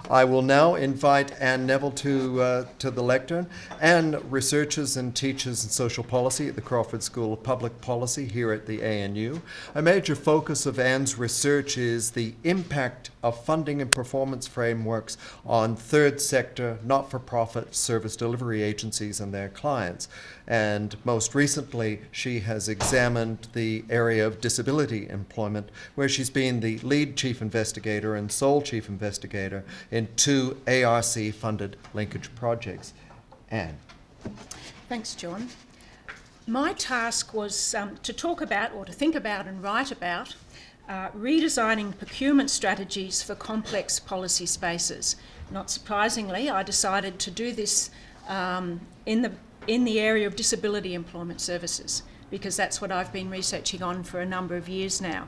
I will now invite Anne Neville to the lectern. Anne researches and teaches in social policy at the Crawford School of Public Policy here at the ANU. A major focus of Anne's research is the impact of funding and performance frameworks on third sector, not-for-profit service delivery agencies and their clients. And most recently, she has examined the area of disability employment, where she's been the lead chief investigator and sole chief investigator in 2 ARC-funded linkage projects. Anne. Thanks, John. My task was to talk about, or to think about and write about, redesigning procurement strategies for complex policy spaces. Not surprisingly, I decided to do this in the area of disability employment services, because that's what I've been researching on for a number of years now.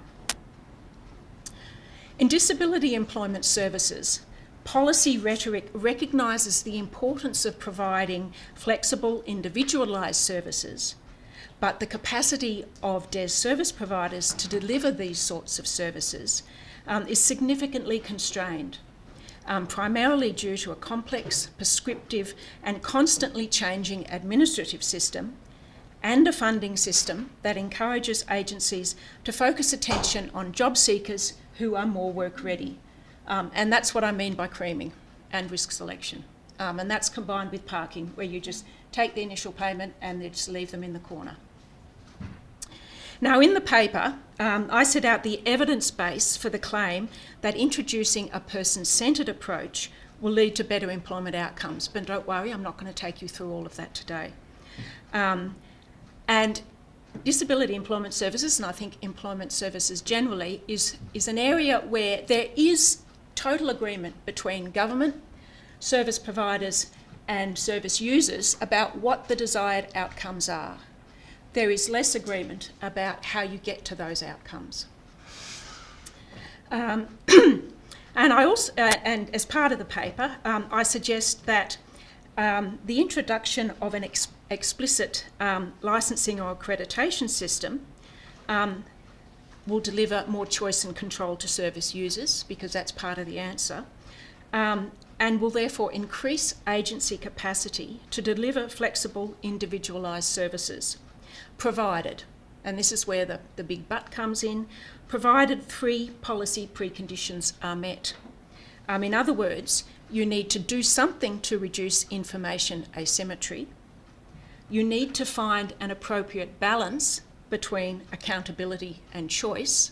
In disability employment services, policy rhetoric recognises the importance of providing flexible, individualised services, but the capacity of DES service providers to deliver these sorts of services is significantly constrained, primarily due to a complex, prescriptive and constantly changing administrative system and a funding system that encourages agencies to focus attention on job seekers who are more work ready. And that's what I mean by creaming and risk selection. And that's combined with parking, where you just take the initial payment and then just leave them in the corner. Now, in the paper, I set out the evidence base for the claim that introducing a person-centred approach will lead to better employment outcomes. But don't worry, I'm not going to take you through all of that today. And disability employment services, and I think employment services generally, is an area where there is total agreement between government, service providers and service users about what the desired outcomes are. There is less agreement about how you get to those outcomes. And I also, and as part of the paper, I suggest that the introduction of an explicit licensing or accreditation system will deliver more choice and control to service users, because that's part of the answer, and will therefore increase agency capacity to deliver flexible, individualised services, provided, and this is where the big but comes in, provided 3 policy preconditions are met. In other words, you need to do something to reduce information asymmetry. You need to find an appropriate balance between accountability and choice.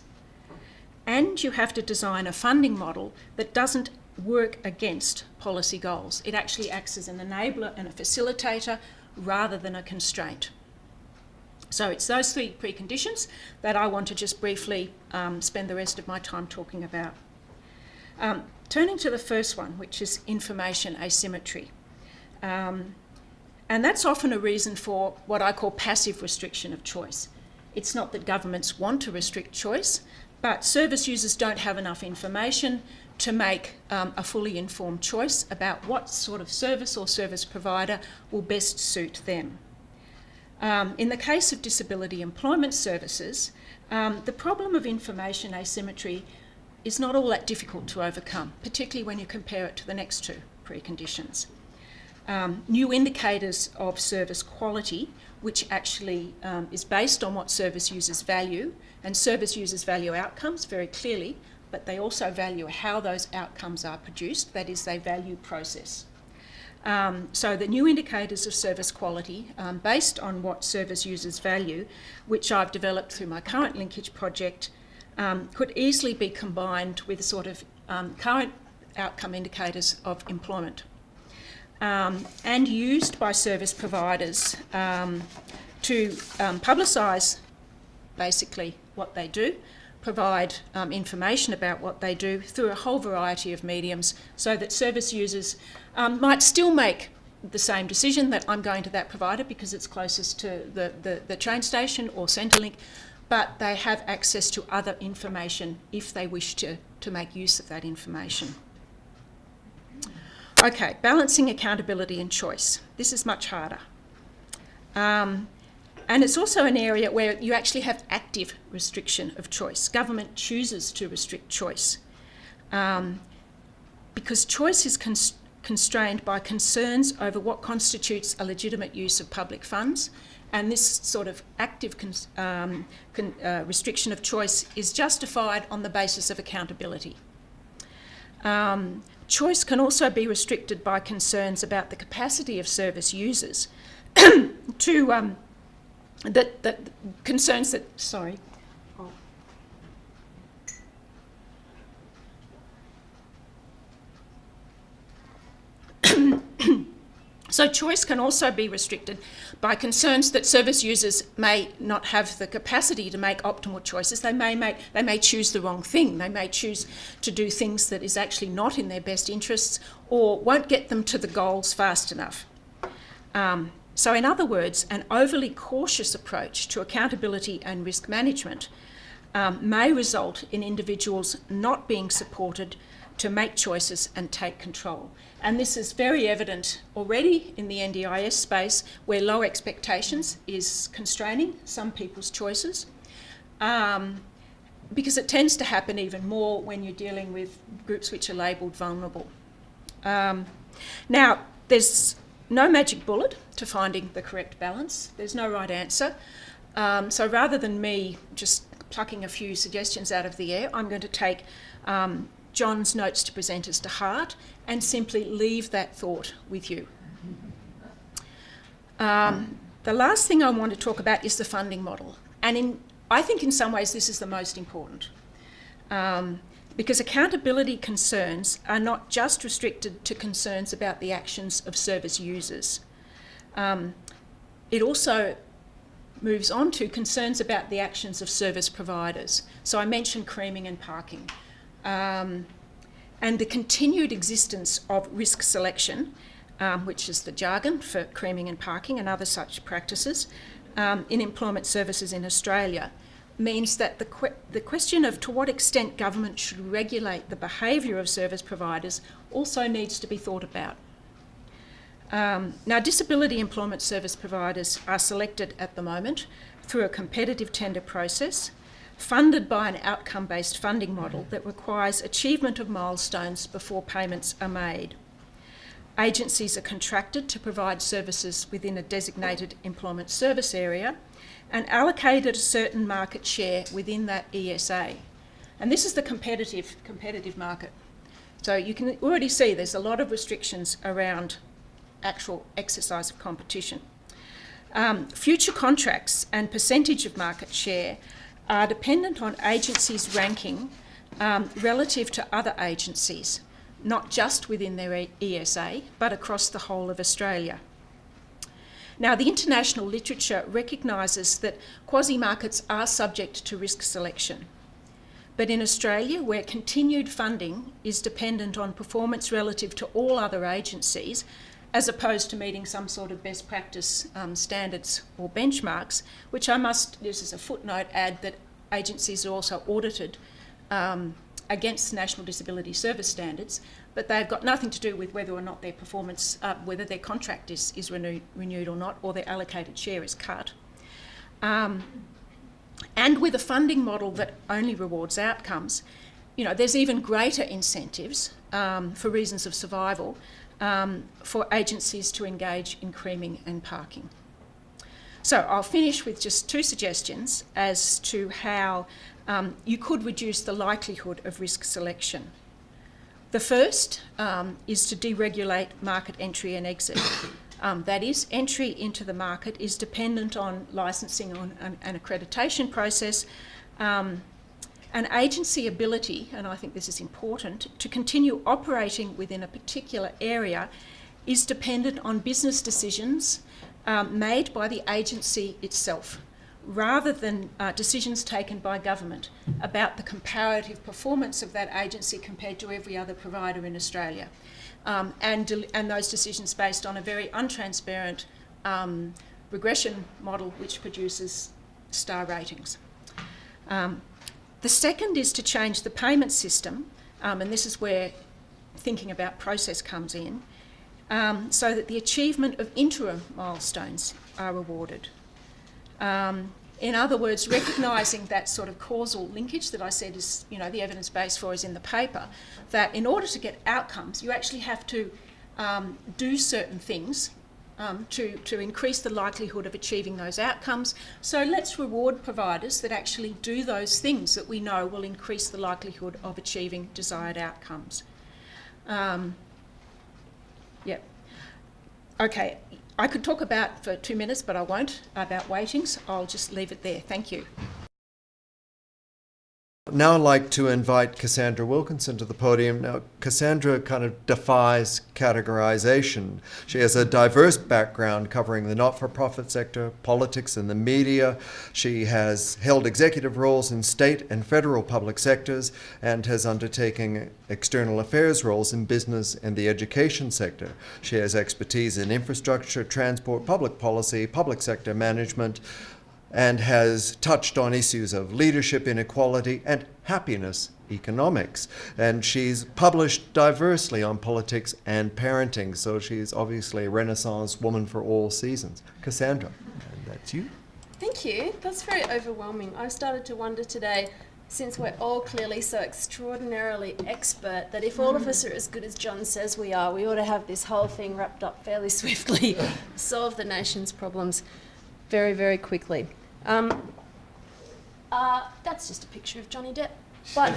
And you have to design a funding model that doesn't work against policy goals. It actually acts as an enabler and a facilitator rather than a constraint. So it's those 3 preconditions that I want to just briefly spend the rest of my time talking about. Turning to the first one, which is information asymmetry. And that's often a reason for what I call passive restriction of choice. It's not that governments want to restrict choice, but service users don't have enough information to make a fully informed choice about what sort of service or service provider will best suit them. In the case of disability employment services, the problem of information asymmetry is not all that difficult to overcome, particularly when you compare it to the next 2 preconditions. New indicators of service quality, which actually is based on what service users value, and service users value outcomes very clearly, but they also value how those outcomes are produced, that is, they value process. So the new indicators of service quality, based on what service users value, which I've developed through my current linkage project, could easily be combined with sort of current outcome indicators of employment, and used by service providers to publicise basically what they do, provide information about what they do through a whole variety of mediums, so that service users might still make the same decision that I'm going to that provider because it's closest to the train station or Centrelink, but they have access to other information if they wish to make use of that information. Okay, balancing accountability and choice. This is much harder. And it's also an area where you actually have active restriction of choice. Government chooses to restrict choice. because choice is constrained by concerns over what constitutes a legitimate use of public funds, and this sort of active restriction of choice is justified on the basis of accountability. Choice can also be restricted by concerns about the capacity of service users to concerns that So choice can also be restricted by concerns that service users may not have the capacity to make optimal choices. They may choose the wrong thing. They may choose to do things that is actually not in their best interests, or won't get them to the goals fast enough. So in other words, an overly cautious approach to accountability and risk management may result in individuals not being supported to make choices and take control. And this is very evident already in the NDIS space, where low expectations is constraining some people's choices, because it tends to happen even more when you're dealing with groups which are labelled vulnerable. Now, there's no magic bullet to finding the correct balance. There's no right answer. So rather than me just plucking a few suggestions out of the air, I'm going to take John's notes to presenters to heart and simply leave that thought with you. The last thing I want to talk about is the funding model. And I think in some ways this is the most important, because accountability concerns are not just restricted to concerns about the actions of service users. It also moves on to concerns about the actions of service providers. So I mentioned creaming and parking. And the continued existence of risk selection, which is the jargon for creaming and parking and other such practices, in employment services in Australia, means that the question of to what extent government should regulate the behaviour of service providers also needs to be thought about. Now, disability employment service providers are selected at the moment through a competitive tender process, funded by an outcome-based funding model that requires achievement of milestones before payments are made. Agencies are contracted to provide services within a designated employment service area and allocated a certain market share within that ESA. And this is the competitive market. So you can already see there's a lot of restrictions around actual exercise of competition. Future contracts and percentage of market share are dependent on agencies' ranking relative to other agencies, not just within their ESA, but across the whole of Australia. Now, the international literature recognises that quasi-markets are subject to risk selection. But in Australia, where continued funding is dependent on performance relative to all other agencies, as opposed to meeting some sort of best practice standards or benchmarks, which I must, this is a footnote, add that agencies are also audited against National Disability Service standards, but they've got nothing to do with whether or not their performance, whether their contract is renewed or not, or their allocated share is cut. And with a funding model that only rewards outcomes, there's even greater incentives for reasons of survival for agencies to engage in creaming and parking. So I'll finish with just two suggestions as to how you could reduce the likelihood of risk selection. The first is to deregulate market entry and exit. That is, entry into the market is dependent on licensing on an accreditation process, an agency ability, and I think this is important, to continue operating within a particular area is dependent on business decisions made by the agency itself, rather than decisions taken by government about the comparative performance of that agency compared to every other provider in Australia. And those decisions based on a very untransparent regression model which produces star ratings. The second is to change the payment system, and this is where thinking about process comes in, so that the achievement of interim milestones are rewarded. In other words, recognising that sort of causal linkage that I said is, the evidence base for is in the paper, that in order to get outcomes, you actually have to do certain things to increase the likelihood of achieving those outcomes. So let's reward providers that actually do those things that we know will increase the likelihood of achieving desired outcomes. Yep. Okay, I could talk about for 2 minutes, but I won't, about weightings. I'll just leave it there. Thank you. Now I'd like to invite Cassandra Wilkinson to the podium. Now, Cassandra kind of defies categorization. She has a diverse background covering the not-for-profit sector, politics, and the media. She has held executive roles in state and federal public sectors and has undertaken external affairs roles in business and the education sector. She has expertise in infrastructure, transport, public policy, public sector management, and has touched on issues of leadership inequality and happiness economics. And she's published diversely on politics and parenting, so she's obviously a Renaissance woman for all seasons. Cassandra, and that's you. Thank you. That's very overwhelming. I started to wonder today, since we're all clearly so extraordinarily expert, that if all of us are as good as John says we are, we ought to have this whole thing wrapped up fairly swiftly, solve the nation's problems very, very quickly. That's just a picture of Johnny Depp. But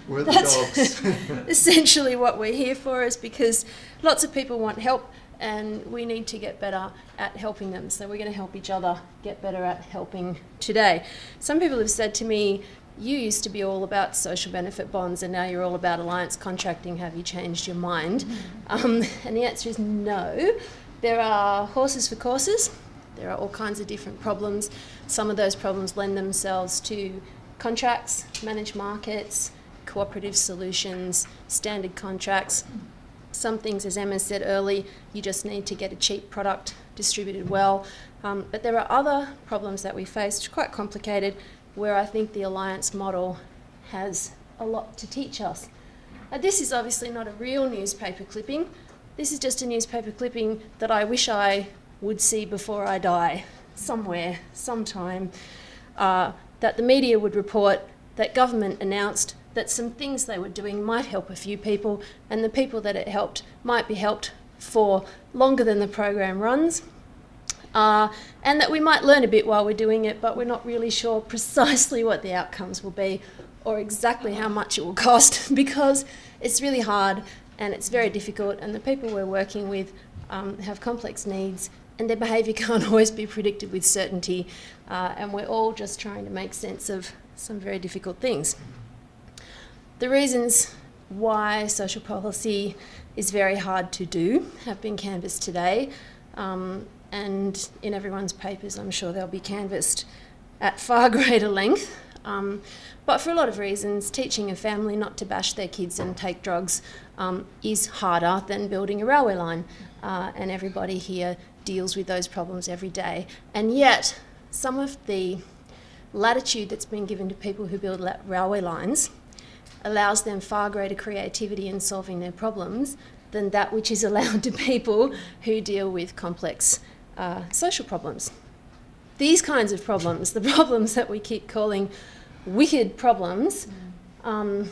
We're the that's dogs. essentially what we're here for, is because lots of people want help and we need to get better at helping them. So we're going to help each other get better at helping today. Some people have said to me, you used to be all about social benefit bonds and now you're all about alliance contracting. Have you changed your mind? And the answer is no. There are horses for courses. There are all kinds of different problems. Some of those problems lend themselves to contracts, managed markets, cooperative solutions, standard contracts. Some things, as Emma said early, you just need to get a cheap product distributed well. But there are other problems that we face, which are quite complicated, where I think the alliance model has a lot to teach us. This is obviously not a real newspaper clipping. This is just a newspaper clipping that I wish I would see before I die, somewhere, sometime, that the media would report that government announced that some things they were doing might help a few people, and the people that it helped might be helped for longer than the program runs, and that we might learn a bit while we're doing it, but we're not really sure precisely what the outcomes will be or exactly how much it will cost, because it's really hard and it's very difficult, and the people we're working with have complex needs, and their behaviour can't always be predicted with certainty, and we're all just trying to make sense of some very difficult things. The reasons why social policy is very hard to do have been canvassed today, and in everyone's papers I'm sure they'll be canvassed at far greater length. But for a lot of reasons, teaching a family not to bash their kids and take drugs is harder than building a railway line, and everybody here deals with those problems every day. And yet, some of the latitude that's been given to people who build railway lines allows them far greater creativity in solving their problems than that which is allowed to people who deal with complex social problems. These kinds of problems, the problems that we keep calling wicked problems, and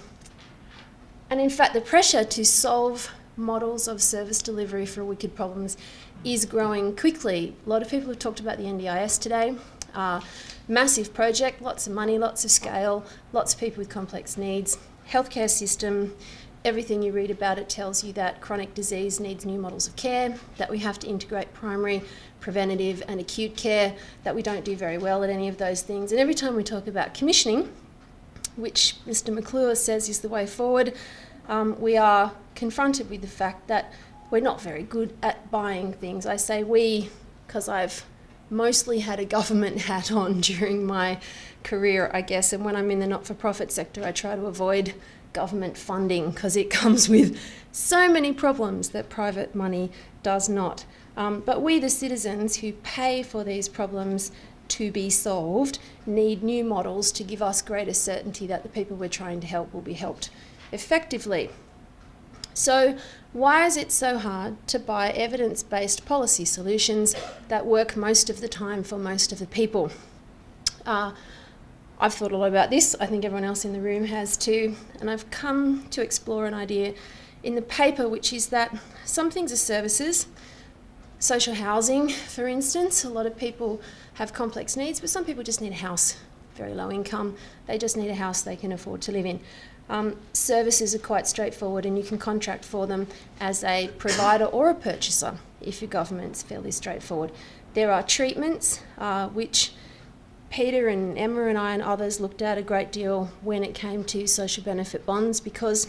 in fact the pressure to solve models of service delivery for wicked problems is growing quickly. A lot of people have talked about the NDIS today. Massive project, lots of money, lots of scale, lots of people with complex needs. Healthcare system, everything you read about it tells you that chronic disease needs new models of care, that we have to integrate primary, preventative and acute care, that we don't do very well at any of those things. And every time we talk about commissioning, which Mr. McClure says is the way forward, we are confronted with the fact that we're not very good at buying things. I say we because I've mostly had a government hat on during my career, I guess, and when I'm in the not-for-profit sector I try to avoid government funding because it comes with so many problems that private money does not. But we, the citizens who pay for these problems to be solved, need new models to give us greater certainty that the people we're trying to help will be helped effectively. So why is it so hard to buy evidence-based policy solutions that work most of the time for most of the people? I've thought a lot about this. I think everyone else in the room has too. And I've come to explore an idea in the paper, which is that some things are services. Social housing, for instance. A lot of people have complex needs, but some people just need a house, very low income. They just need a house they can afford to live in. Services are quite straightforward, and you can contract for them as a provider or a purchaser if your government's fairly straightforward. There are treatments, which Peter and Emma and I and others looked at a great deal when it came to social benefit bonds, because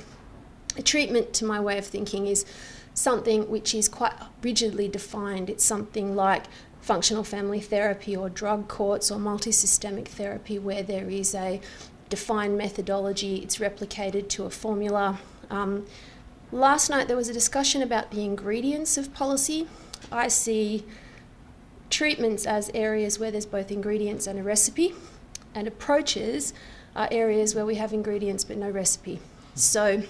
a treatment, to my way of thinking, is something which is quite rigidly defined. It's something like functional family therapy or drug courts or multisystemic therapy, where there is a defined methodology, it's replicated to a formula. Last night there was a discussion about the ingredients of policy. I see treatments as areas where there's both ingredients and a recipe, and approaches are areas where we have ingredients but no recipe. So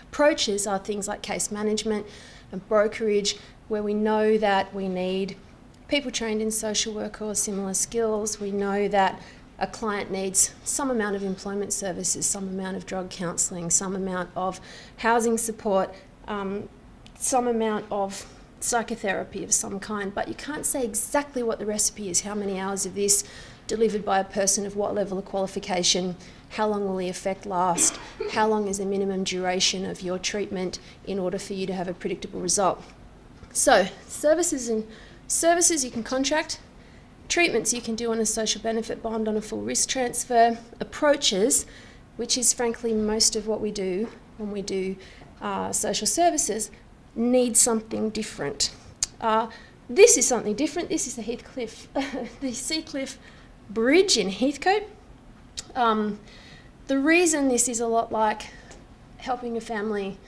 approaches are things like case management and brokerage, where we know that we need people trained in social work or similar skills. We know that a client needs some amount of employment services, some amount of drug counselling, some amount of housing support, some amount of psychotherapy of some kind, but you can't say exactly what the recipe is. How many hours of this delivered by a person of what level of qualification? How long will the effect last? How long is the minimum duration of your treatment in order for you to have a predictable result? So services you can contract. Treatments you can do on a social benefit bond, on a full risk transfer. Approaches, which is frankly most of what we do when we do social services, need something different. This is something different. This is the Heathcliff, the Seacliff Bridge in Heathcote. The reason this is a lot like helping a family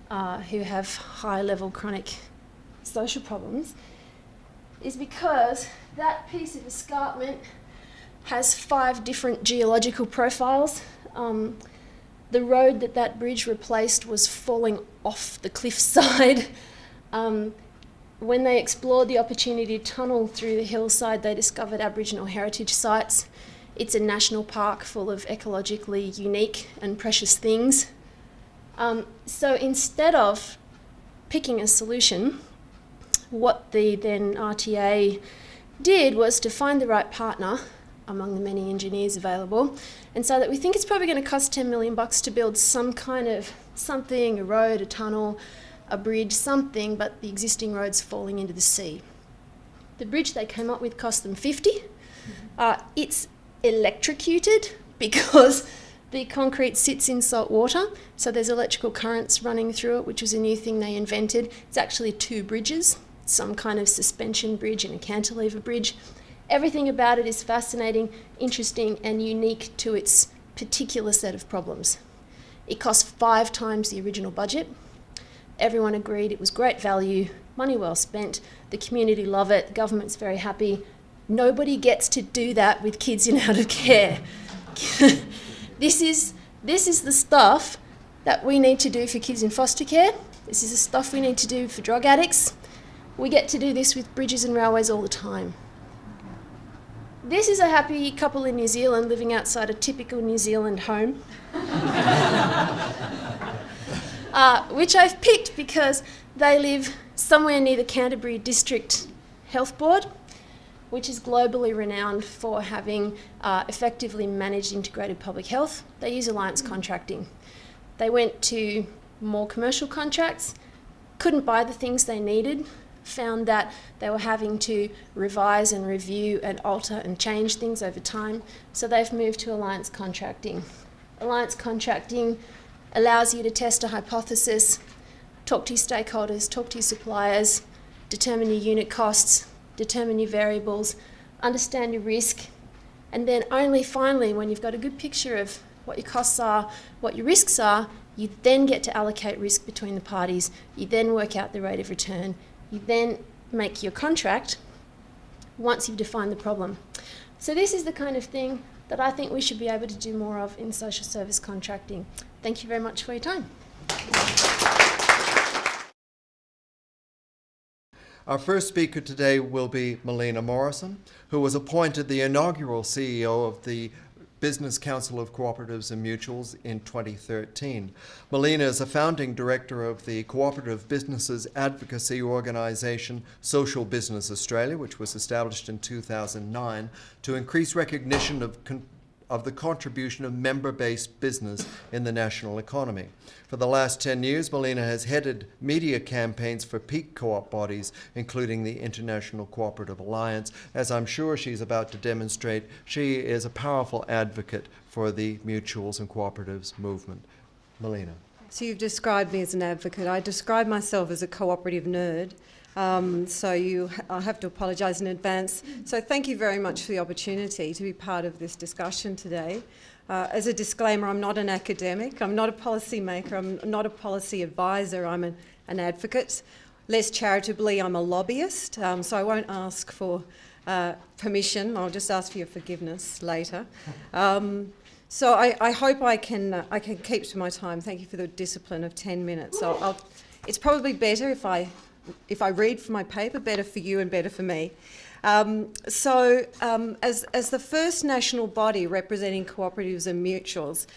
who have high-level chronic social problems is because that piece of escarpment has 5 different geological profiles. The road that bridge replaced was falling off the cliffside. When they explored the opportunity to tunnel through the hillside, they discovered Aboriginal heritage sites. It's a national park full of ecologically unique and precious things. So instead of picking a solution, what the then RTA did was to find the right partner among the many engineers available, and so that we think it's probably going to cost $10 million to build some kind of something, a road, a tunnel, a bridge, something, but the existing road's falling into the sea. The bridge they came up with cost them $50. It's electrocuted because the concrete sits in salt water, so there's electrical currents running through it, which was a new thing they invented. It's actually 2 bridges, some kind of suspension bridge and a cantilever bridge. Everything about it is fascinating, interesting, and unique to its particular set of problems. It cost 5 times the original budget. Everyone agreed it was great value, money well spent, the community love it, the government's very happy. Nobody gets to do that with kids in out of care. This is the stuff that we need to do for kids in foster care. This is the stuff we need to do for drug addicts. We get to do this with bridges and railways all the time. This is a happy couple in New Zealand living outside a typical New Zealand home, which I've picked because they live somewhere near the Canterbury District Health Board, which is globally renowned for having effectively managed integrated public health. They use alliance contracting. They went to more commercial contracts, couldn't buy the things they needed, found that they were having to revise and review and alter and change things over time, so they've moved to alliance contracting. Alliance contracting allows you to test a hypothesis, talk to your stakeholders, talk to your suppliers, determine your unit costs, determine your variables, understand your risk, and then only finally, when you've got a good picture of what your costs are, what your risks are, you then get to allocate risk between the parties. You then work out the rate of return. You then make your contract once you've defined the problem. So this is the kind of thing that I think we should be able to do more of in social service contracting. Thank you very much for your time. Our first speaker today will be Melina Morrison, who was appointed the inaugural CEO of the Business Council of Cooperatives and Mutuals in 2013. Melina is a founding director of the Cooperative Businesses Advocacy Organisation Social Business Australia, which was established in 2009 to increase recognition of the contribution of member-based business in the national economy. For the last 10 years, Melina has headed media campaigns for peak co-op bodies, including the International Cooperative Alliance. As I'm sure she's about to demonstrate, she is a powerful advocate for the mutuals and cooperatives movement. Melina. So you've described me as an advocate. I describe myself as a cooperative nerd. I have to apologise in advance. So thank you very much for the opportunity to be part of this discussion today. As a disclaimer, I'm not an academic, I'm not a policy maker, I'm not a policy advisor, I'm an advocate. Less charitably, I'm a lobbyist, so I won't ask for permission, I'll just ask for your forgiveness later. So I hope I can keep to my time. Thank you for the discipline of 10 minutes. It's probably better if I read from my paper, better for you and better for me. As the first national body representing cooperatives and mutuals,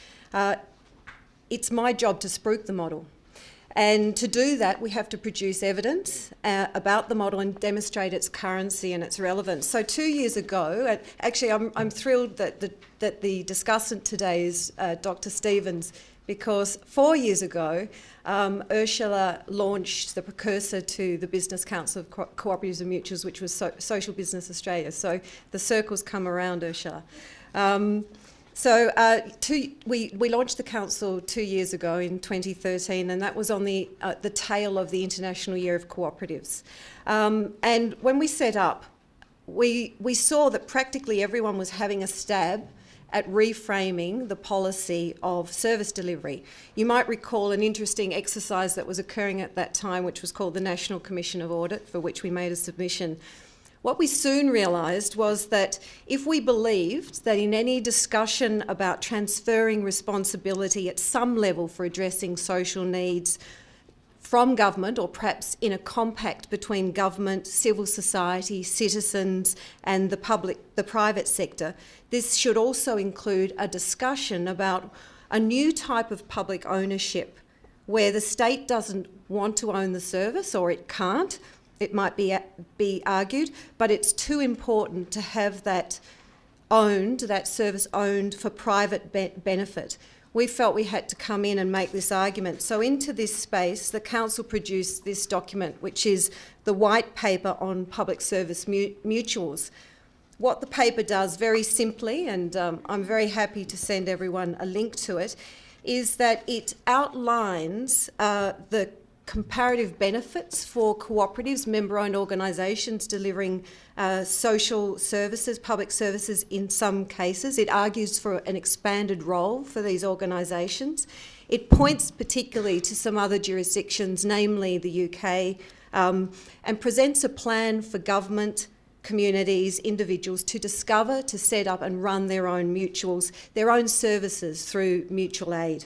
it's my job to spruik the model. And to do that, we have to produce evidence about the model and demonstrate its currency and its relevance. So 2 years ago, actually I'm thrilled that the discussant today is Dr. Stevens, because 4 years ago, Ursula launched the precursor to the Business Council of Cooperatives and Mutuals, which was Social Business Australia. So the circles come around, Ursula. We launched the council 2 years ago in 2013, and that was on the tail of the International Year of Cooperatives. And when we set up, we saw that practically everyone was having a stab at reframing the policy of service delivery. You might recall an interesting exercise that was occurring at that time, which was called the National Commission of Audit, for which we made a submission. What we soon realised was that if we believed that in any discussion about transferring responsibility at some level for addressing social needs from government, or perhaps in a compact between government, civil society, citizens and the private sector, this should also include a discussion about a new type of public ownership where the state doesn't want to own the service, or it can't, it might be argued, but it's too important to have that service owned for private benefit. We felt we had to come in and make this argument. So into this space, the council produced this document, which is the white paper on public service mutuals. What the paper does very simply, and I'm very happy to send everyone a link to it, is that it outlines the comparative benefits for cooperatives, member-owned organisations delivering social services, public services in some cases. It argues for an expanded role for these organisations. It points particularly to some other jurisdictions, namely the UK, and presents a plan for government, communities, individuals to discover, to set up and run their own mutuals, their own services through mutual aid.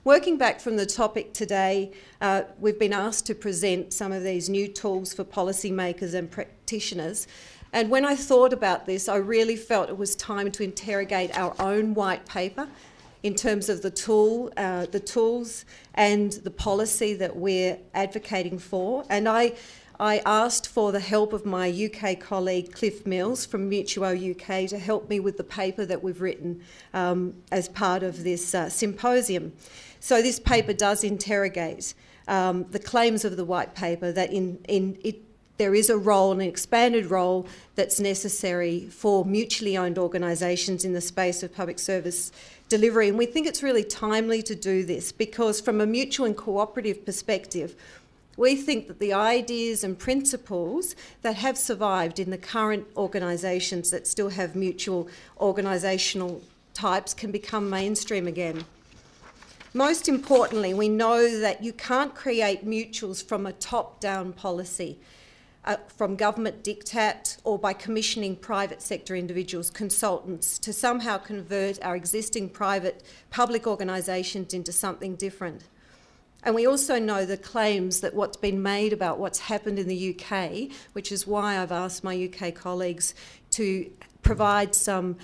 Working back from the topic today, we've been asked to present some of these new tools for policymakers and practitioners. And when I thought about this, I really felt it was time to interrogate our own white paper in terms of the tools and the policy that we're advocating for. And I asked for the help of my UK colleague Cliff Mills from Mutuo UK to help me with the paper that we've written as part of this symposium. So this paper does interrogate the claims of the white paper that there is a role, an expanded role, that's necessary for mutually owned organisations in the space of public service delivery. And we think it's really timely to do this because from a mutual and cooperative perspective, we think that the ideas and principles that have survived in the current organisations that still have mutual organisational types can become mainstream again. Most importantly, we know that you can't create mutuals from a top-down policy, from government diktat or by commissioning private sector individuals, consultants, to somehow convert our existing public organisations into something different. And we also know the claims that what's been made about what's happened in the UK, which is why I've asked my UK colleagues to provide some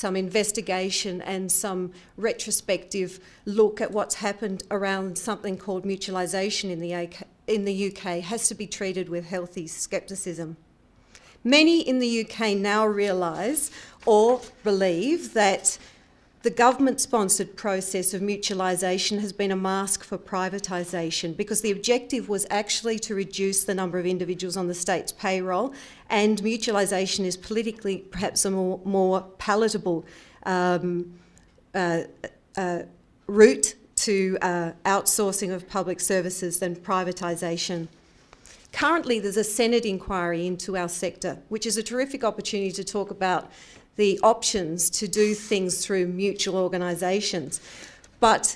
investigation and some retrospective look at what's happened around something called mutualisation in the UK has to be treated with healthy scepticism. Many in the UK now realise or believe that the government-sponsored process of mutualisation has been a mask for privatisation, because the objective was actually to reduce the number of individuals on the state's payroll, and mutualisation is politically perhaps a more palatable route to outsourcing of public services than privatisation. Currently, there's a Senate inquiry into our sector, which is a terrific opportunity to talk about the options to do things through mutual organisations. But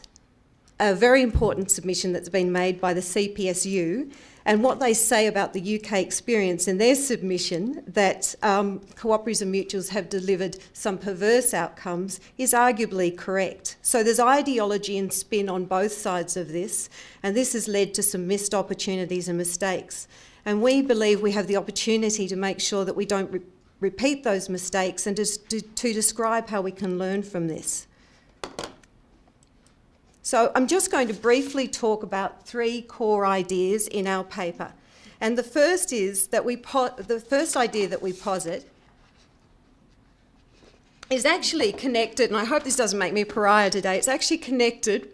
a very important submission that's been made by the CPSU, and what they say about the UK experience in their submission, that cooperatives and mutuals have delivered some perverse outcomes, is arguably correct. So there's ideology and spin on both sides of this, and this has led to some missed opportunities and mistakes. And we believe we have the opportunity to make sure that we don't repeat those mistakes, and to describe how we can learn from this. So I'm just going to briefly talk about 3 core ideas in our paper. And the first is that the first idea that we posit is actually connected, and I hope this doesn't make me a pariah today, it's actually connected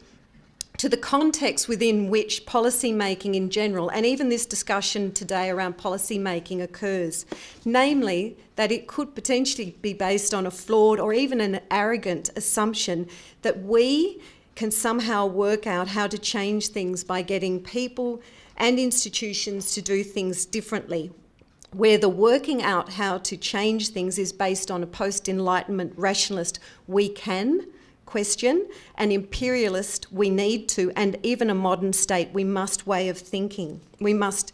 to the context within which policy making in general, and even this discussion today around policy making, occurs. Namely, that it could potentially be based on a flawed or even an arrogant assumption that we can somehow work out how to change things by getting people and institutions to do things differently, where the working out how to change things is based on a post-Enlightenment rationalist "we can" question, an imperialist "we need to," and even a modern state "we must" way of thinking. We must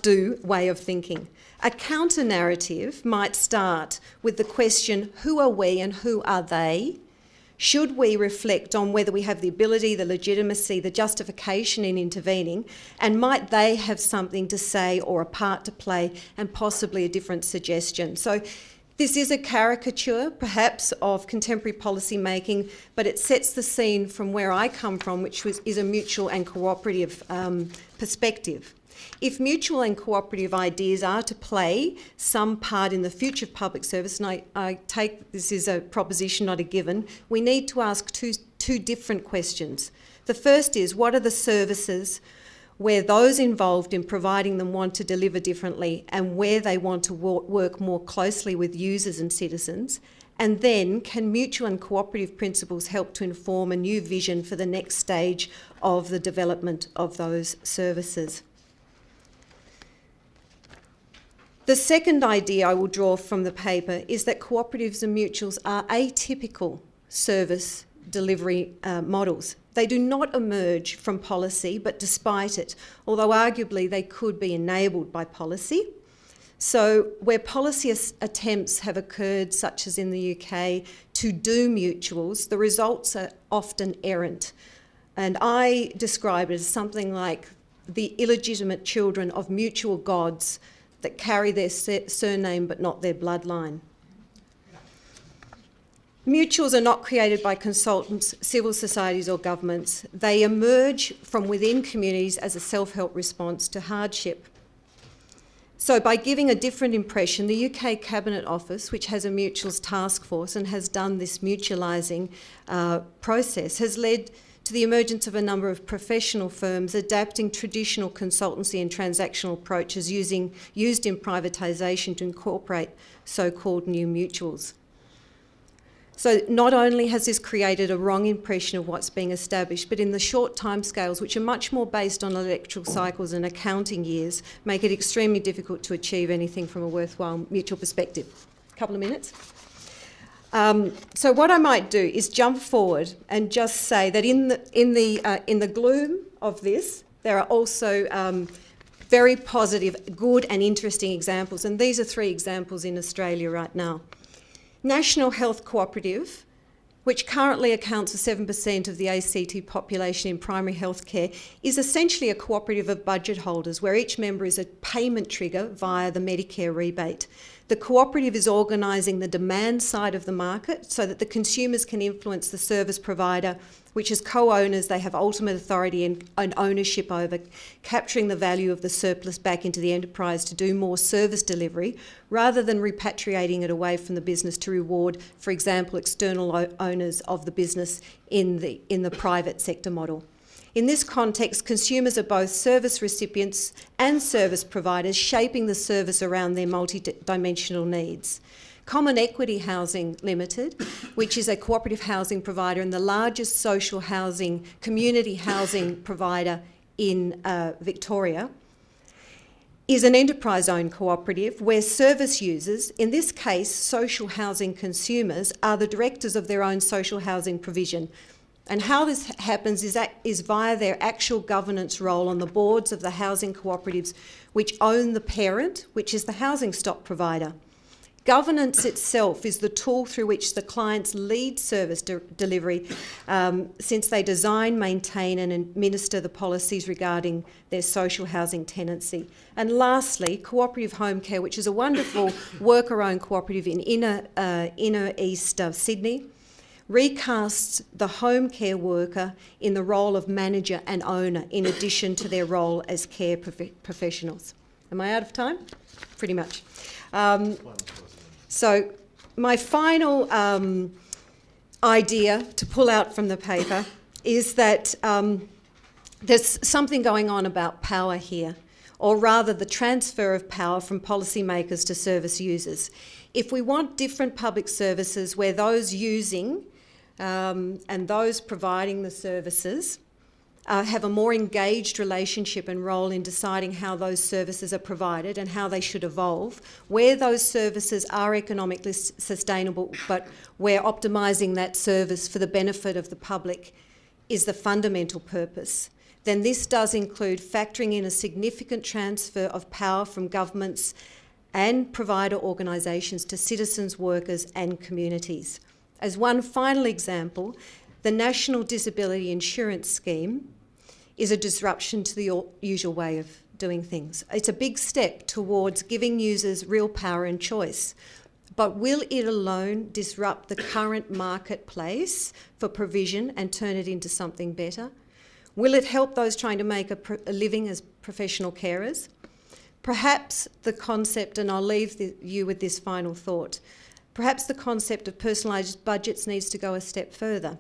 do way of thinking. A counter-narrative might start with the question, who are we and who are they? Should we reflect on whether we have the ability, the legitimacy, the justification in intervening, and might they have something to say or a part to play, and possibly a different suggestion? So this is a caricature, perhaps, of contemporary policy making, but it sets the scene from where I come from, which is a mutual and cooperative perspective. If mutual and cooperative ideas are to play some part in the future of public service, and I take this is a proposition, not a given, we need to ask two different questions. The first is, what are the services where those involved in providing them want to deliver differently, and where they want to work more closely with users and citizens? And then, can mutual and cooperative principles help to inform a new vision for the next stage of the development of those services? The second idea I will draw from the paper is that cooperatives and mutuals are atypical service delivery models. They do not emerge from policy, but despite it, although arguably they could be enabled by policy. So where policy attempts have occurred, such as in the UK, to do mutuals, the results are often errant. And I describe it as something like the illegitimate children of mutual gods that carry their surname but not their bloodline. Mutuals are not created by consultants, civil societies or governments. They emerge from within communities as a self-help response to hardship. So by giving a different impression, the UK Cabinet Office, which has a mutuals task force and has done this mutualising process, has led to the emergence of a number of professional firms adapting traditional consultancy and transactional approaches used in privatisation to incorporate so-called new mutuals. So not only has this created a wrong impression of what's being established, but in the short timescales, which are much more based on electoral cycles and accounting years, make it extremely difficult to achieve anything from a worthwhile mutual perspective. A couple of minutes. So what I might do is jump forward and just say that in the gloom of this, there are also very positive, good and interesting examples, and these are 3 examples in Australia right now. National Health Cooperative, which currently accounts for 7% of the ACT population in primary health care, is essentially a cooperative of budget holders where each member is a payment trigger via the Medicare rebate. The cooperative is organising the demand side of the market so that the consumers can influence the service provider, which as co-owners they have ultimate authority and ownership over, capturing the value of the surplus back into the enterprise to do more service delivery, rather than repatriating it away from the business to reward, for example, external owners of the business in the private sector model. In this context, consumers are both service recipients and service providers, shaping the service around their multi-dimensional needs. Common Equity Housing Limited, which is a cooperative housing provider and the largest social housing, community housing provider in Victoria, is an enterprise-owned cooperative where service users, in this case social housing consumers, are the directors of their own social housing provision. And how this happens is via their actual governance role on the boards of the housing cooperatives which own the parent, which is the housing stock provider. Governance itself is the tool through which the clients lead service delivery since they design, maintain and administer the policies regarding their social housing tenancy. And lastly, Cooperative Home Care, which is a wonderful worker-owned cooperative in inner east of Sydney, recasts the home care worker in the role of manager and owner in addition to their role as care professionals. Am I out of time? Pretty much. So my final idea to pull out from the paper is that there's something going on about power here, or rather the transfer of power from policymakers to service users. If we want different public services where those using and those providing the services have a more engaged relationship and role in deciding how those services are provided and how they should evolve, where those services are economically sustainable but where optimising that service for the benefit of the public is the fundamental purpose, then this does include factoring in a significant transfer of power from governments and provider organisations to citizens, workers and communities. As one final example, the National Disability Insurance Scheme is a disruption to the usual way of doing things. It's a big step towards giving users real power and choice. But will it alone disrupt the current marketplace for provision and turn it into something better? Will it help those trying to make a living as professional carers? Perhaps the concept, and I'll leave you with this final thought, perhaps the concept of personalised budgets needs to go a step further.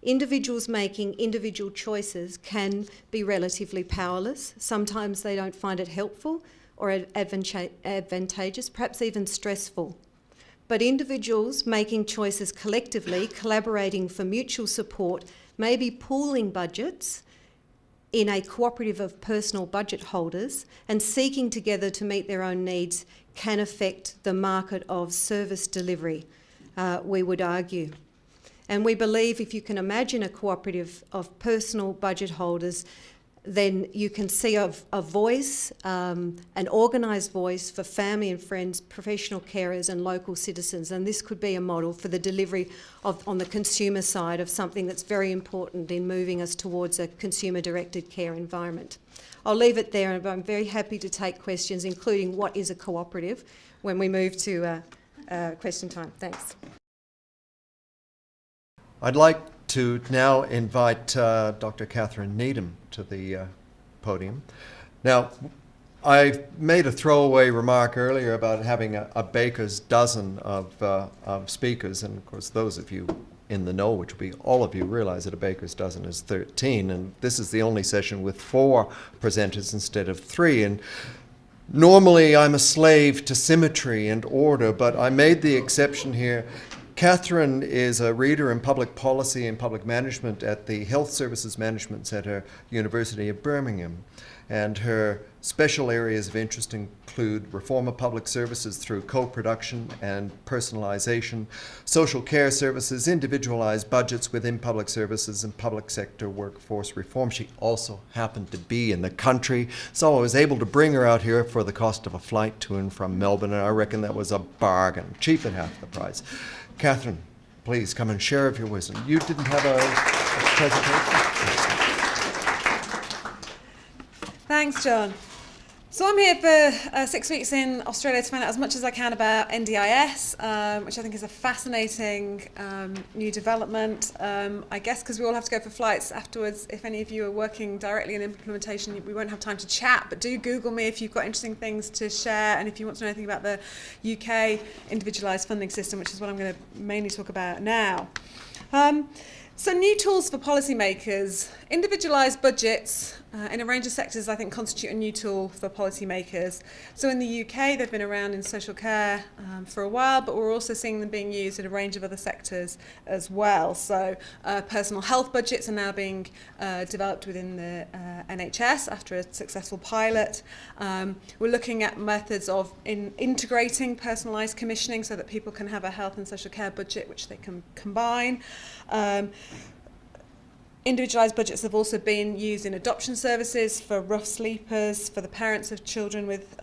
Individuals making individual choices can be relatively powerless. Sometimes they don't find it helpful or advantageous, perhaps even stressful. But individuals making choices collectively, collaborating for mutual support, maybe pooling budgets in a cooperative of personal budget holders and seeking together to meet their own needs can affect the market of service delivery, we would argue. And we believe if you can imagine a cooperative of personal budget holders, then you can see a voice, an organised voice for family and friends, professional carers and local citizens. And this could be a model for the delivery of, on the consumer side, of something that's very important in moving us towards a consumer-directed care environment. I'll leave it there, and I'm very happy to take questions, including what is a cooperative, when we move to question time. Thanks. I'd like to now invite Dr. Catherine Needham to the podium. Now, I made a throwaway remark earlier about having a baker's dozen of speakers, and of course those of you in the know, which will be all of you, realize that a baker's dozen is 13, and this is the only session with 4 presenters instead of 3. And normally I'm a slave to symmetry and order, but I made the exception here. Catherine is a reader in public policy and public management at the Health Services Management Centre, University of Birmingham. And her special areas of interest include reform of public services through co-production and personalisation, social care services, individualised budgets within public services, and public sector workforce reform. She also happened to be in the country, so I was able to bring her out here for the cost of a flight to and from Melbourne, and I reckon that was a bargain, cheap at half the price. Catherine, please come and share of your wisdom. You didn't have a presentation? Thanks, John. So I'm here for 6 weeks in Australia to find out as much as I can about NDIS, which I think is a fascinating new development. I guess because we all have to go for flights afterwards, if any of you are working directly in implementation, we won't have time to chat, but do Google me if you've got interesting things to share, and if you want to know anything about the UK individualised funding system, which is what I'm going to mainly talk about now. So new tools for policymakers. Individualised budgets in a range of sectors, I think, constitute a new tool for policymakers. So in the UK, they've been around in social care for a while, but we're also seeing them being used in a range of other sectors as well. So personal health budgets are now being developed within the NHS after a successful pilot. We're looking at methods of integrating personalised commissioning so that people can have a health and social care budget which they can combine. Individualised budgets have also been used in adoption services for rough sleepers, for the parents of children with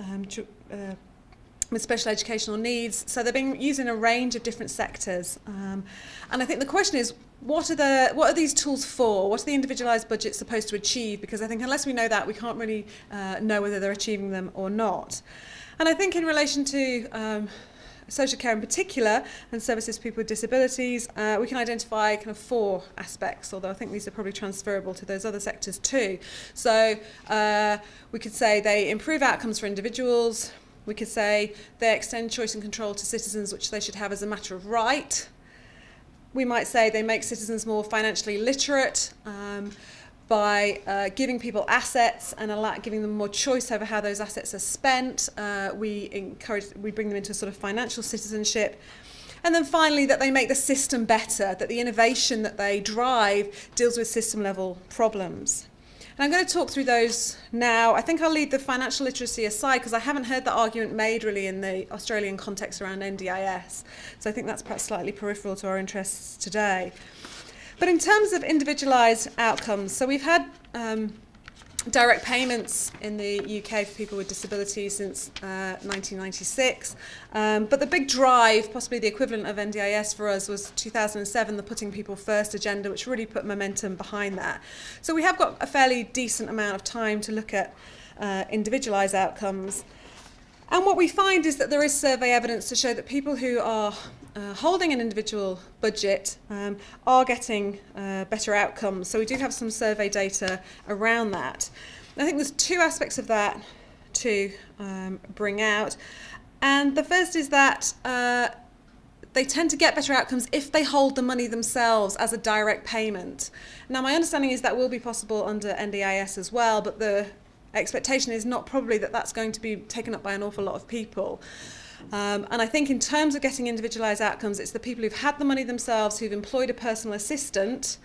special educational needs. So they're being used in a range of different sectors. And I think the question is, what are these tools for? What are the individualised budgets supposed to achieve? Because I think unless we know that, we can't really know whether they're achieving them or not. And I think in relation to social care in particular and services for people with disabilities, we can identify kind of 4 aspects, although I think these are probably transferable to those other sectors too. So we could say they improve outcomes for individuals. We could say they extend choice and control to citizens, which they should have as a matter of right. We might say they make citizens more financially literate by giving people assets and giving them more choice over how those assets are spent. We bring them into a sort of financial citizenship. And then finally, that they make the system better, that the innovation that they drive deals with system level problems. And I'm going to talk through those now. I think I'll leave the financial literacy aside because I haven't heard the argument made really in the Australian context around NDIS. So I think that's perhaps slightly peripheral to our interests today. But in terms of individualised outcomes, so we've had direct payments in the UK for people with disabilities since 1996. But the big drive, possibly the equivalent of NDIS for us, was 2007, the Putting People First agenda, which really put momentum behind that. So we have got a fairly decent amount of time to look at individualised outcomes. And what we find is that there is survey evidence to show that people who are holding an individual budget are getting better outcomes. So we do have some survey data around that. I think there's 2 aspects of that to bring out. And the first is that they tend to get better outcomes if they hold the money themselves as a direct payment. Now, my understanding is that will be possible under NDIS as well, but the expectation is not probably that that's going to be taken up by an awful lot of people. And I think in terms of getting individualised outcomes, it's the people who've had the money themselves, who've employed a personal assistant,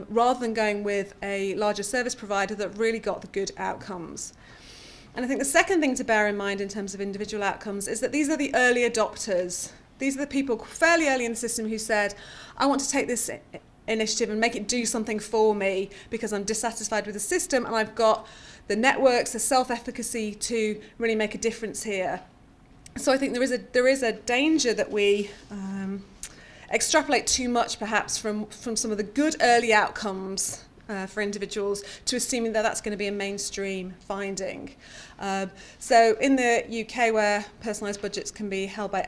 rather than going with a larger service provider, that really got the good outcomes. And I think the second thing to bear in mind in terms of individual outcomes is that these are the early adopters. These are the people fairly early in the system who said, I want to take this initiative and make it do something for me because I'm dissatisfied with the system and I've got the networks, the self-efficacy to really make a difference here. So I think there is a danger that we extrapolate too much perhaps from some of the good early outcomes for individuals to assuming that that's going to be a mainstream finding. So in the UK, where personalised budgets can be held by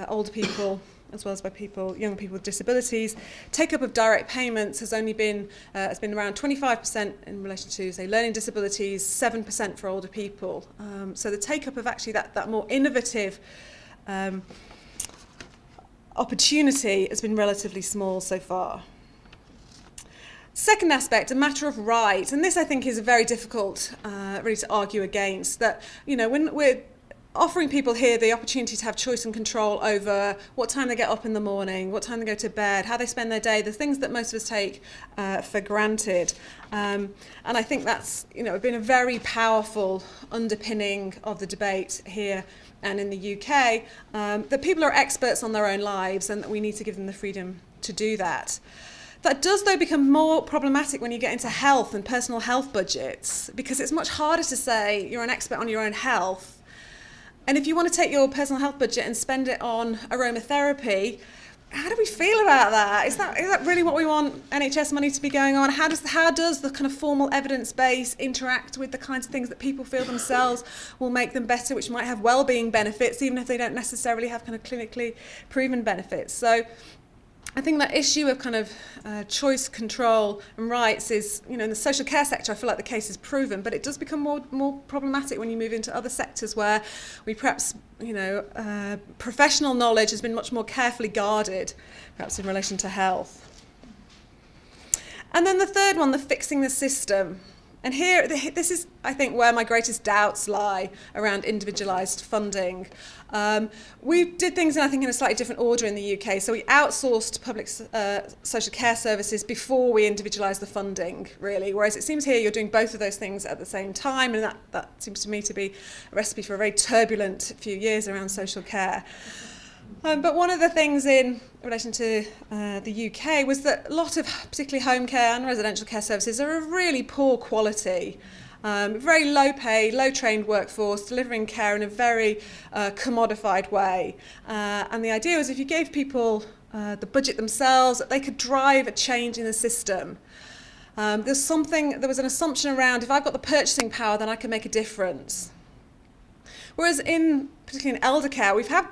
older people as well as by young people with disabilities, take-up of direct payments has been around 25% in relation to, say, learning disabilities, 7% for older people. So the take-up of actually that more innovative opportunity has been relatively small so far. Second aspect, a matter of right, and this I think is very difficult really to argue against, that, you know, when we're offering people here the opportunity to have choice and control over what time they get up in the morning, what time they go to bed, how they spend their day, the things that most of us take for granted. And I think that's, you know, been a very powerful underpinning of the debate here and in the UK, that people are experts on their own lives and that we need to give them the freedom to do that. That does, though, become more problematic when you get into health and personal health budgets, because it's much harder to say you're an expert on your own health. And if you want to take your personal health budget and spend it on aromatherapy, how do we feel about that? Is that really what we want NHS money to be going on? How does the kind of formal evidence base interact with the kinds of things that people feel themselves will make them better, which might have well-being benefits, even if they don't necessarily have kind of clinically proven benefits? So I think that issue of kind of choice, control and rights is, in the social care sector, I feel like the case is proven, but it does become more problematic when you move into other sectors where we perhaps, professional knowledge has been much more carefully guarded, perhaps in relation to health. And then the third one, the fixing the system. And here, this is, I think, where my greatest doubts lie around individualised funding. We did things, I think, in a slightly different order in the UK. So we outsourced public social care services before we individualised the funding, really. Whereas it seems here you're doing both of those things at the same time, and that seems to me to be a recipe for a very turbulent few years around social care. But one of the things in relation to the UK was that a lot of particularly home care and residential care services are of really poor quality, very low paid, low trained workforce, delivering care in a very commodified way. And the idea was if you gave people the budget themselves, that they could drive a change in the system. There was an assumption around if I've got the purchasing power, then I can make a difference. Whereas particularly in elder care, we've had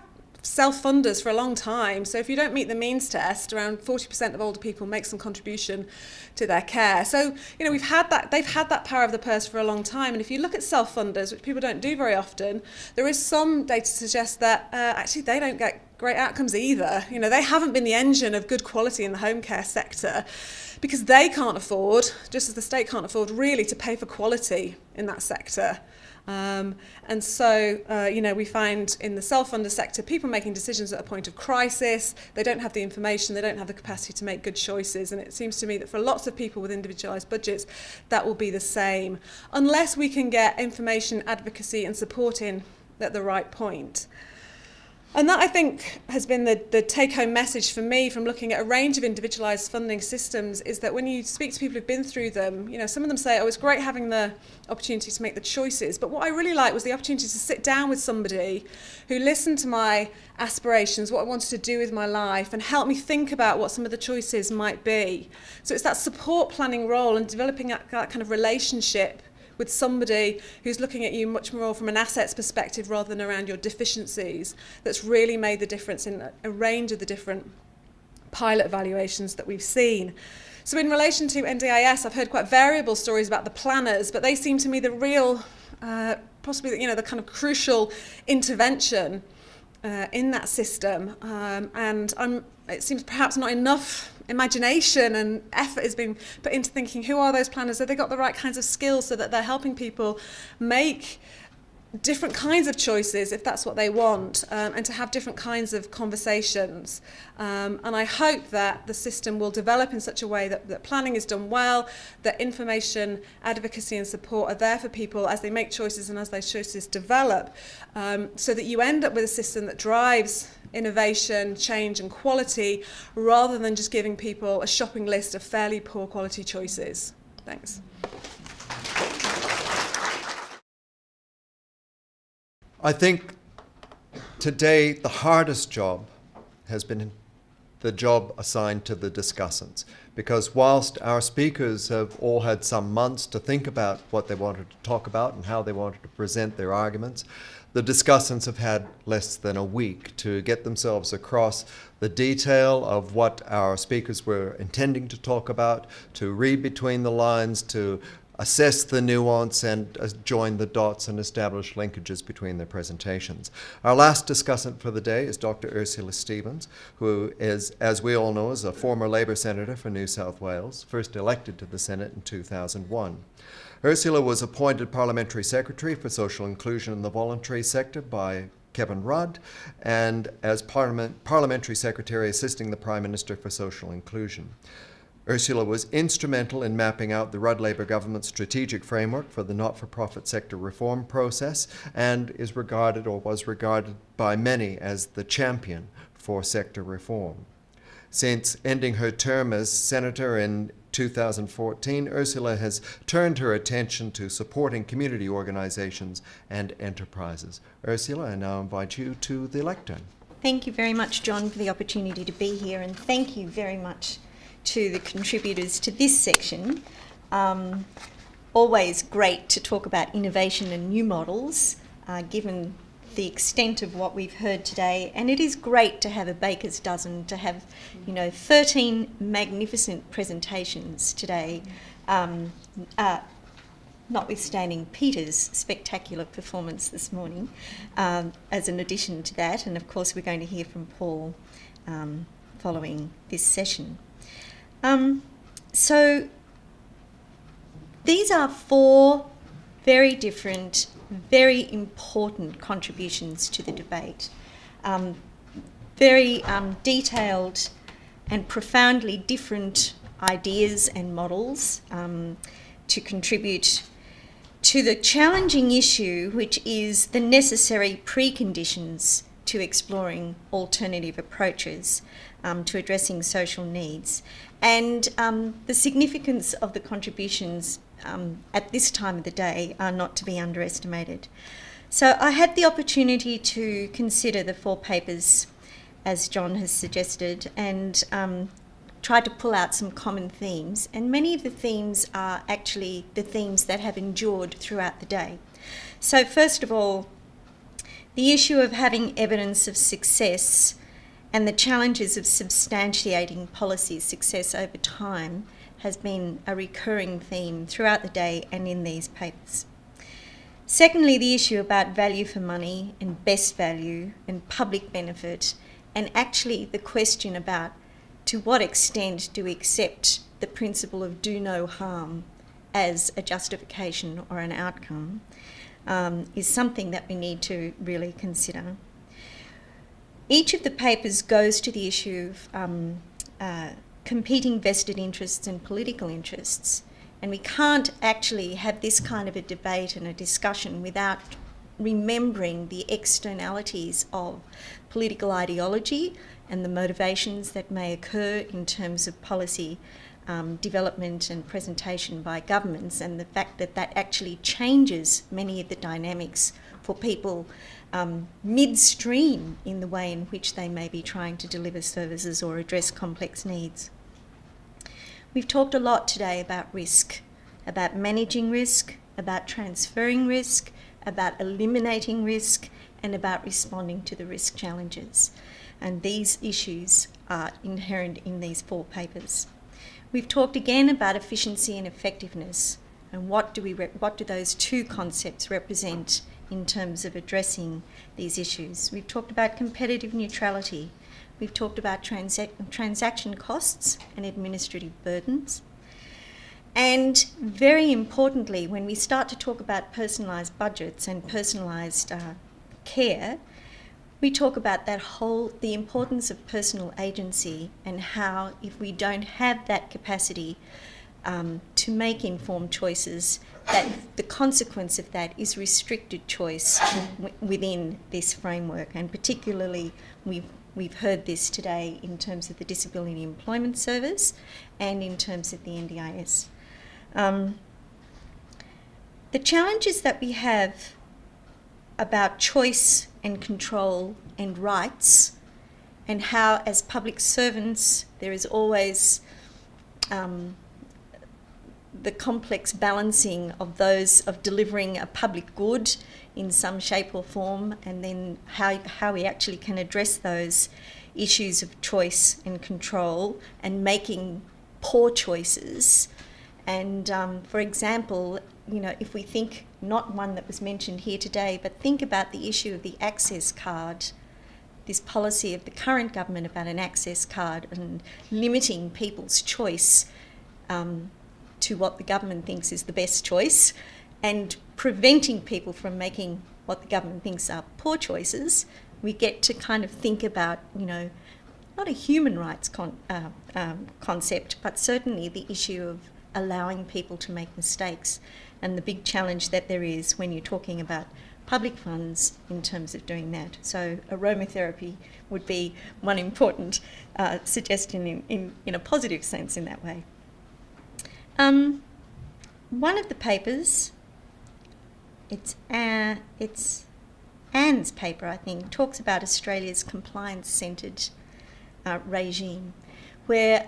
self-funders for a long time. So if you don't meet the means test, around 40% of older people make some contribution to their care. So, they've had that power of the purse for a long time. And if you look at self-funders, which people don't do very often, there is some data to suggest that actually they don't get great outcomes either. They haven't been the engine of good quality in the home care sector because they can't afford, just as the state can't afford, really to pay for quality in that sector. And so, we find in the self-funder sector, people making decisions at a point of crisis. They don't have the information, they don't have the capacity to make good choices. And it seems to me that for lots of people with individualised budgets, that will be the same, unless we can get information, advocacy and support in at the right point. And that, I think, has been the take-home message for me from looking at a range of individualised funding systems, is that when you speak to people who've been through them, some of them say, it's great having the opportunity to make the choices. But what I really liked was the opportunity to sit down with somebody who listened to my aspirations, what I wanted to do with my life, and help me think about what some of the choices might be. So it's that support planning role and developing that kind of relationship with somebody who's looking at you much more from an assets perspective rather than around your deficiencies that's really made the difference in a range of the different pilot evaluations that we've seen. So in relation to NDIS, I've heard quite variable stories about the planners, but they seem to me the real, possibly the kind of crucial intervention in that system. And it seems perhaps not enough imagination and effort is being put into thinking, who are those planners? Have they got the right kinds of skills so that they're helping people make different kinds of choices if that's what they want, and to have different kinds of conversations. And I hope that the system will develop in such a way that planning is done well, that information, advocacy and support are there for people as they make choices and as those choices develop, so that you end up with a system that drives innovation, change and quality, rather than just giving people a shopping list of fairly poor quality choices. Thanks. I think today the hardest job has been the job assigned to the discussants, because whilst our speakers have all had some months to think about what they wanted to talk about and how they wanted to present their arguments, the discussants have had less than a week to get themselves across the detail of what our speakers were intending to talk about, to read between the lines, to assess the nuance and join the dots and establish linkages between their presentations. Our last discussant for the day is Dr. Ursula Stevens, who is, as we all know, is a former Labour Senator for New South Wales, first elected to the Senate in 2001. Ursula was appointed Parliamentary Secretary for Social Inclusion in the Voluntary Sector by Kevin Rudd, and as Parliamentary Secretary assisting the Prime Minister for Social Inclusion. Ursula was instrumental in mapping out the Rudd Labour government's strategic framework for the not-for-profit sector reform process, and is regarded, or was regarded by many, as the champion for sector reform. Since ending her term as Senator in 2014, Ursula has turned her attention to supporting community organisations and enterprises. Ursula, I now invite you to the lectern. Thank you very much, John, for the opportunity to be here, and thank you very much to the contributors to this section. Always great to talk about innovation and new models, given the extent of what we've heard today, and it is great to have a baker's dozen, to have 13 magnificent presentations today, notwithstanding Peter's spectacular performance this morning, as an addition to that, and of course we're going to hear from Paul following this session. So these are 4 very different, very important contributions to the debate. Very detailed and profoundly different ideas and models to contribute to the challenging issue, which is the necessary preconditions to exploring alternative approaches to addressing social needs. And the significance of the contributions at this time of the day are not to be underestimated. So I had the opportunity to consider the 4 papers, as John has suggested, and tried to pull out some common themes. And many of the themes are actually the themes that have endured throughout the day. So first of all, the issue of having evidence of success and the challenges of substantiating policy success over time has been a recurring theme throughout the day and in these papers. Secondly, the issue about value for money and best value and public benefit, and actually the question about to what extent do we accept the principle of do no harm as a justification or an outcome, is something that we need to really consider. Each of the papers goes to the issue of competing vested interests and political interests, and we can't actually have this kind of a debate and a discussion without remembering the externalities of political ideology and the motivations that may occur in terms of policy development and presentation by governments, and the fact that that actually changes many of the dynamics for people midstream in the way in which they may be trying to deliver services or address complex needs. We've talked a lot today about risk, about managing risk, about transferring risk, about eliminating risk, and about responding to the risk challenges. And these issues are inherent in these 4 papers. We've talked again about efficiency and effectiveness, and what do those 2 concepts represent in terms of addressing these issues. We've talked about competitive neutrality. We've talked about transaction costs and administrative burdens. And very importantly, when we start to talk about personalised budgets and personalised care, we talk about the importance of personal agency, and how if we don't have that capacity to make informed choices, that the consequence of that is restricted choice within this framework. And particularly we've heard this today in terms of the Disability Employment Service and in terms of the NDIS. The challenges that we have about choice and control and rights, and how as public servants there is always the complex balancing of those of delivering a public good in some shape or form, and then how we actually can address those issues of choice and control and making poor choices. And for example, if we think, not one that was mentioned here today, but think about the issue of the access card, this policy of the current government about an access card and limiting people's choice to what the government thinks is the best choice, and preventing people from making what the government thinks are poor choices. We get to kind of think about, not a human rights concept, but certainly the issue of allowing people to make mistakes, and the big challenge that there is when you're talking about public funds in terms of doing that. So aromatherapy would be one important suggestion in a positive sense in that way. One of the papers, it's Anne's paper, I think, talks about Australia's compliance-centred regime, where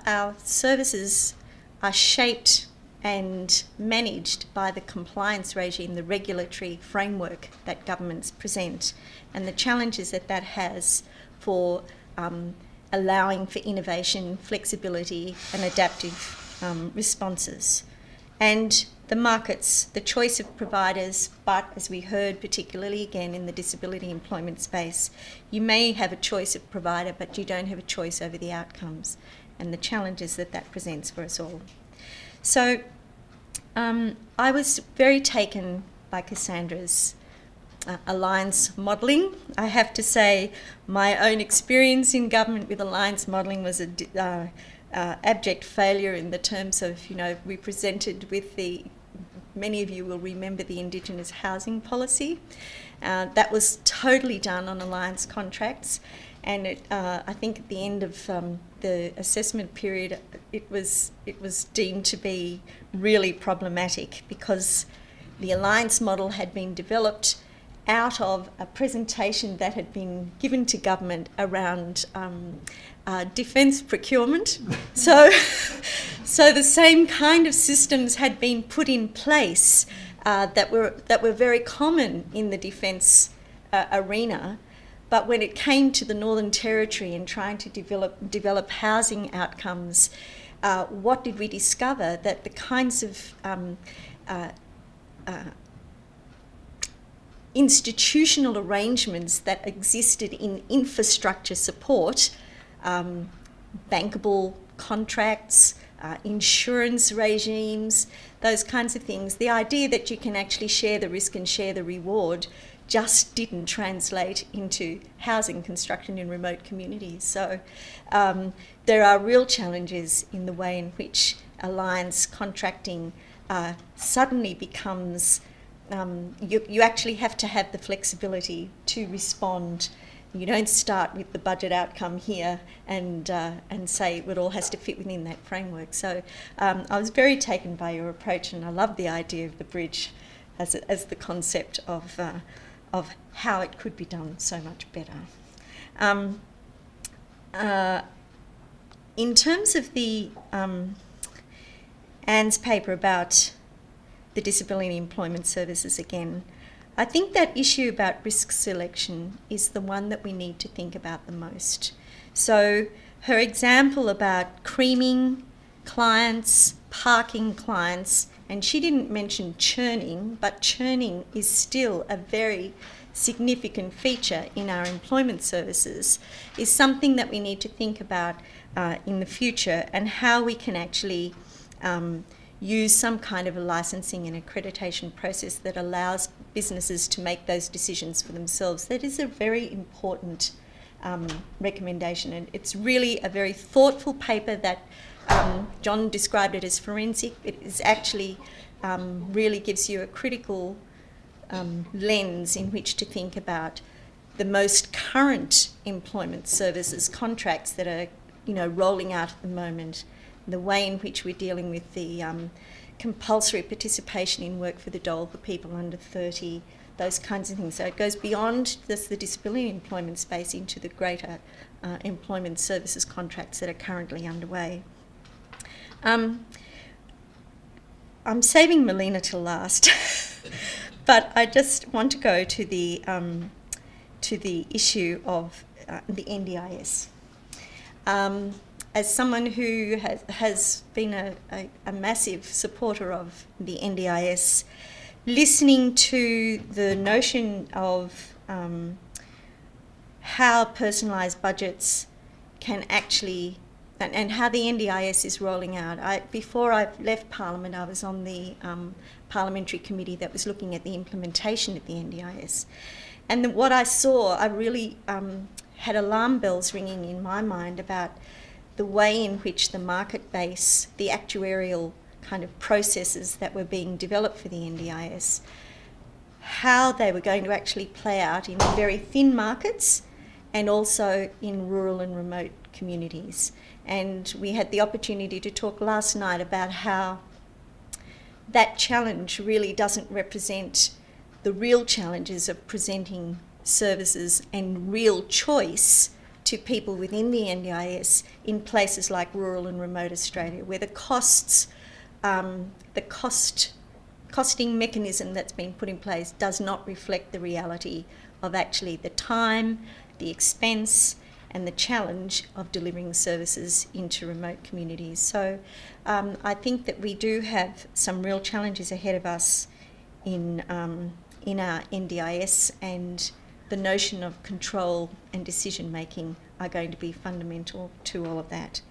our services are shaped and managed by the compliance regime, the regulatory framework that governments present, and the challenges that that has for allowing for innovation, flexibility and adaptive responses. And the markets, the choice of providers, but as we heard particularly again in the disability employment space, you may have a choice of provider but you don't have a choice over the outcomes and the challenges that that presents for us all. So I was very taken by Cassandra's alliance modelling. I have to say my own experience in government with alliance modelling was a abject failure in the terms of, we presented with the, many of you will remember the Indigenous housing policy. That was totally done on alliance contracts, and I think at the end of the assessment period it was deemed to be really problematic because the alliance model had been developed out of a presentation that had been given to government around defence procurement. So the same kind of systems had been put in place that were very common in the defence arena. But when it came to the Northern Territory and trying to develop housing outcomes, what did we discover? That the kinds of institutional arrangements that existed in infrastructure support, bankable contracts, insurance regimes, those kinds of things, the idea that you can actually share the risk and share the reward just didn't translate into housing construction in remote communities. So there are real challenges in the way in which alliance contracting suddenly becomes, you actually have to have the flexibility to respond. You don't start with the budget outcome here and say it all has to fit within that framework. So I was very taken by your approach, and I love the idea of the bridge as the concept of how it could be done so much better. In terms of the Anne's paper about the disability employment services again, I think that issue about risk selection is the one that we need to think about the most. So her example about creaming clients, parking clients, and she didn't mention churning, but churning is still a very significant feature in our employment services, is something that we need to think about in the future, and how we can actually use some kind of a licensing and accreditation process that allows businesses to make those decisions for themselves. That is a very important recommendation, and it's really a very thoughtful paper that John described it as forensic. It is actually really gives you a critical lens in which to think about the most current employment services contracts that are rolling out at the moment, the way in which we're dealing with the compulsory participation in work for the dole for people under 30, those kinds of things. So it goes beyond just the disability employment space into the greater employment services contracts that are currently underway. I'm saving Melina till last, but I just want to go to the issue of the NDIS. As someone who has been a massive supporter of the NDIS, listening to the notion of how personalised budgets can actually, and how the NDIS is rolling out. Before I left Parliament, I was on the parliamentary committee that was looking at the implementation of the NDIS. And what I saw, I really had alarm bells ringing in my mind about the way in which the market base, the actuarial kind of processes that were being developed for the NDIS, how they were going to actually play out in very thin markets and also in rural and remote communities. And we had the opportunity to talk last night about how that challenge really doesn't represent the real challenges of presenting services and real choice to people within the NDIS in places like rural and remote Australia, where the costing mechanism that's been put in place does not reflect the reality of actually the time, the expense, and the challenge of delivering services into remote communities. So I think that we do have some real challenges ahead of us in our NDIS, and the notion of control and decision making are going to be fundamental to all of that.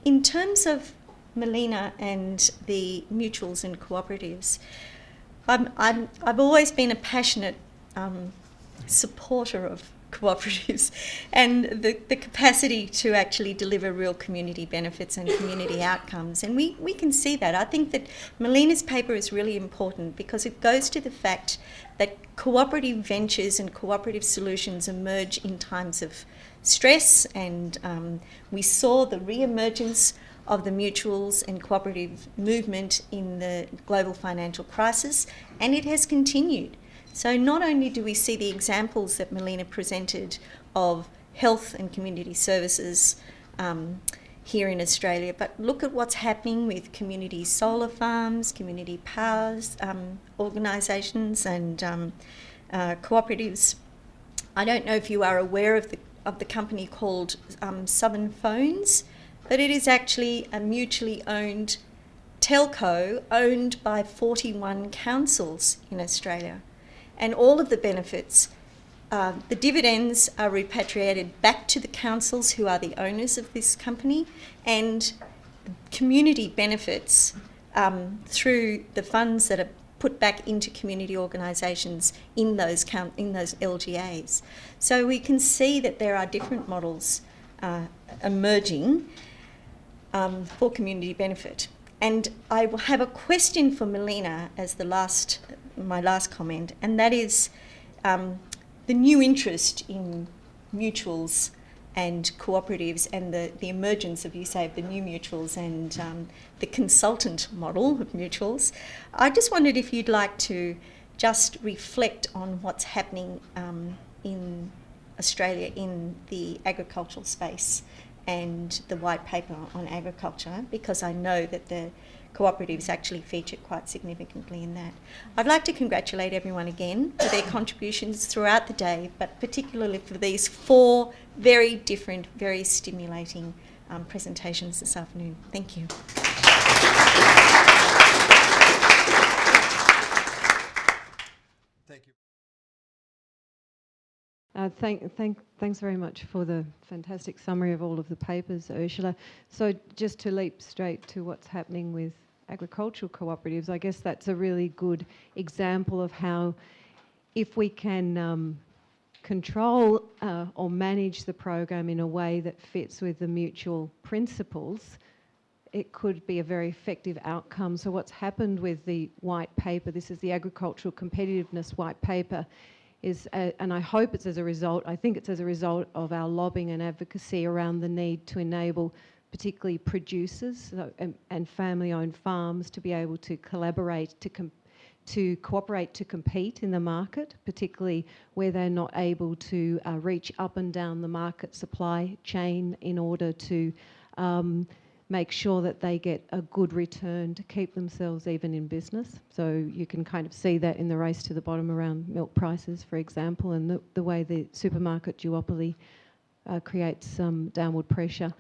In terms of Melina and the mutuals and cooperatives, I've always been a passionate supporter of cooperatives and the capacity to actually deliver real community benefits and community outcomes. And we can see that. I think that Melina's paper is really important because it goes to the fact that cooperative ventures and cooperative solutions emerge in times of stress, and we saw the re-emergence of the mutuals and cooperative movement in the global financial crisis, and it has continued. So not only do we see the examples that Melina presented of health and community services here in Australia, but look at what's happening with community solar farms, community powers organisations and cooperatives. I don't know if you are aware of the company called Southern Phones, but it is actually a mutually owned telco owned by 41 councils in Australia. And all of the benefits, the dividends are repatriated back to the councils who are the owners of this company, and community benefits through the funds that are put back into community organisations in those LGAs. So we can see that there are different models emerging for community benefit. And I will have a question for Melina as my last comment, and that is the new interest in mutuals and cooperatives and the emergence of, you say, the new mutuals and the consultant model of mutuals. I just wondered if you'd like to just reflect on what's happening in Australia in the agricultural space and the white paper on agriculture, because I know that the cooperatives actually featured quite significantly in that. I'd like to congratulate everyone again for their contributions throughout the day, but particularly for these 4 very different, very stimulating presentations this afternoon. Thank you. Thank you. Thanks very much for the fantastic summary of all of the papers, Ursula. So just to leap straight to what's happening with agricultural cooperatives, I guess that's a really good example of how, if we can control or manage the program in a way that fits with the mutual principles, it could be a very effective outcome. So what's happened with the white paper, this is the Agricultural Competitiveness White Paper, is, and I hope it's as a result, I think it's as a result of our lobbying and advocacy around the need to enable particularly producers and family-owned farms to be able to collaborate, to cooperate to compete in the market, particularly where they're not able to reach up and down the market supply chain in order to make sure that they get a good return to keep themselves even in business. So you can kind of see that in the race to the bottom around milk prices, for example, and the way the supermarket duopoly creates some downward pressure.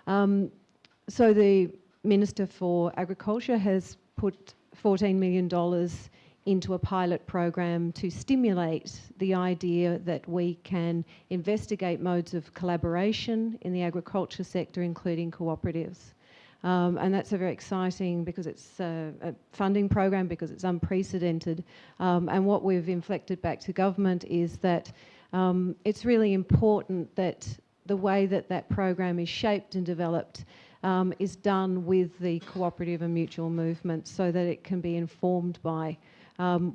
So the Minister for Agriculture has put $14 million into a pilot program to stimulate the idea that we can investigate modes of collaboration in the agriculture sector, including cooperatives. And that's a very exciting, because it's a funding program, because it's unprecedented. And what we've inflected back to government is that it's really important that the way that that program is shaped and developed is done with the cooperative and mutual movement, so that it can be informed by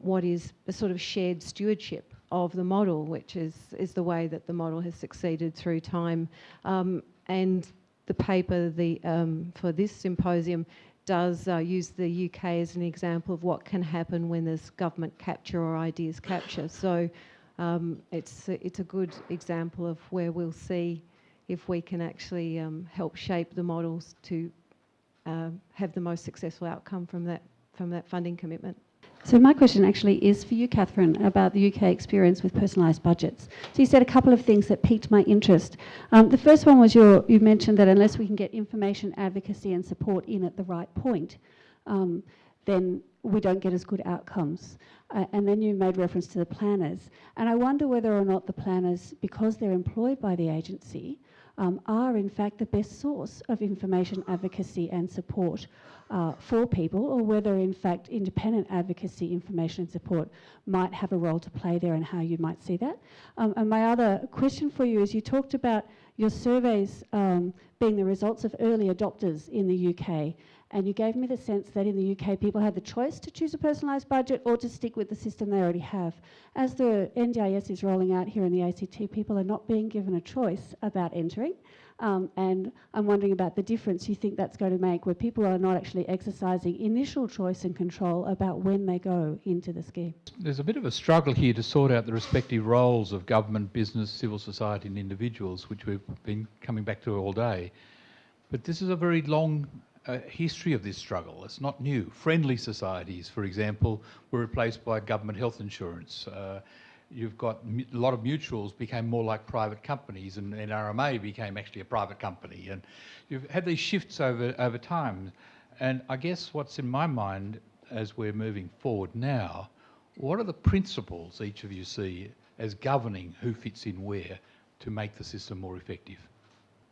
what is a sort of shared stewardship of the model, which is the way that the model has succeeded through time. And the paper for this symposium does use the UK as an example of what can happen when there's government capture or ideas capture. So it's a good example of where we'll see if we can actually help shape the models to have the most successful outcome from that funding commitment. So my question actually is for you, Catherine, about the UK experience with personalised budgets. So you said a couple of things that piqued my interest. The first one was you mentioned that unless we can get information, advocacy and support in at the right point, then we don't get as good outcomes. And then you made reference to the planners. And I wonder whether or not the planners, because they're employed by the agency, are in fact the best source of information, advocacy and support for people, or whether in fact independent advocacy, information and support might have a role to play there, and how you might see that. And my other question for you is, you talked about your surveys being the results of early adopters in the UK, and you gave me the sense that in the UK people had the choice to choose a personalised budget or to stick with the system they already have. As the NDIS is rolling out here in the ACT, people are not being given a choice about entering, and I'm wondering about the difference you think that's going to make, where people are not actually exercising initial choice and control about when they go into the scheme. There's a bit of a struggle here to sort out the respective roles of government, business, civil society and individuals, which we've been coming back to all day. But this is a very long history of this struggle. It's not new. Friendly societies, for example, were replaced by government health insurance. You've got a lot of mutuals became more like private companies, and RMA became actually a private company. And you've had these shifts over time. And I guess what's in my mind as we're moving forward now, what are the principles each of you see as governing who fits in where to make the system more effective?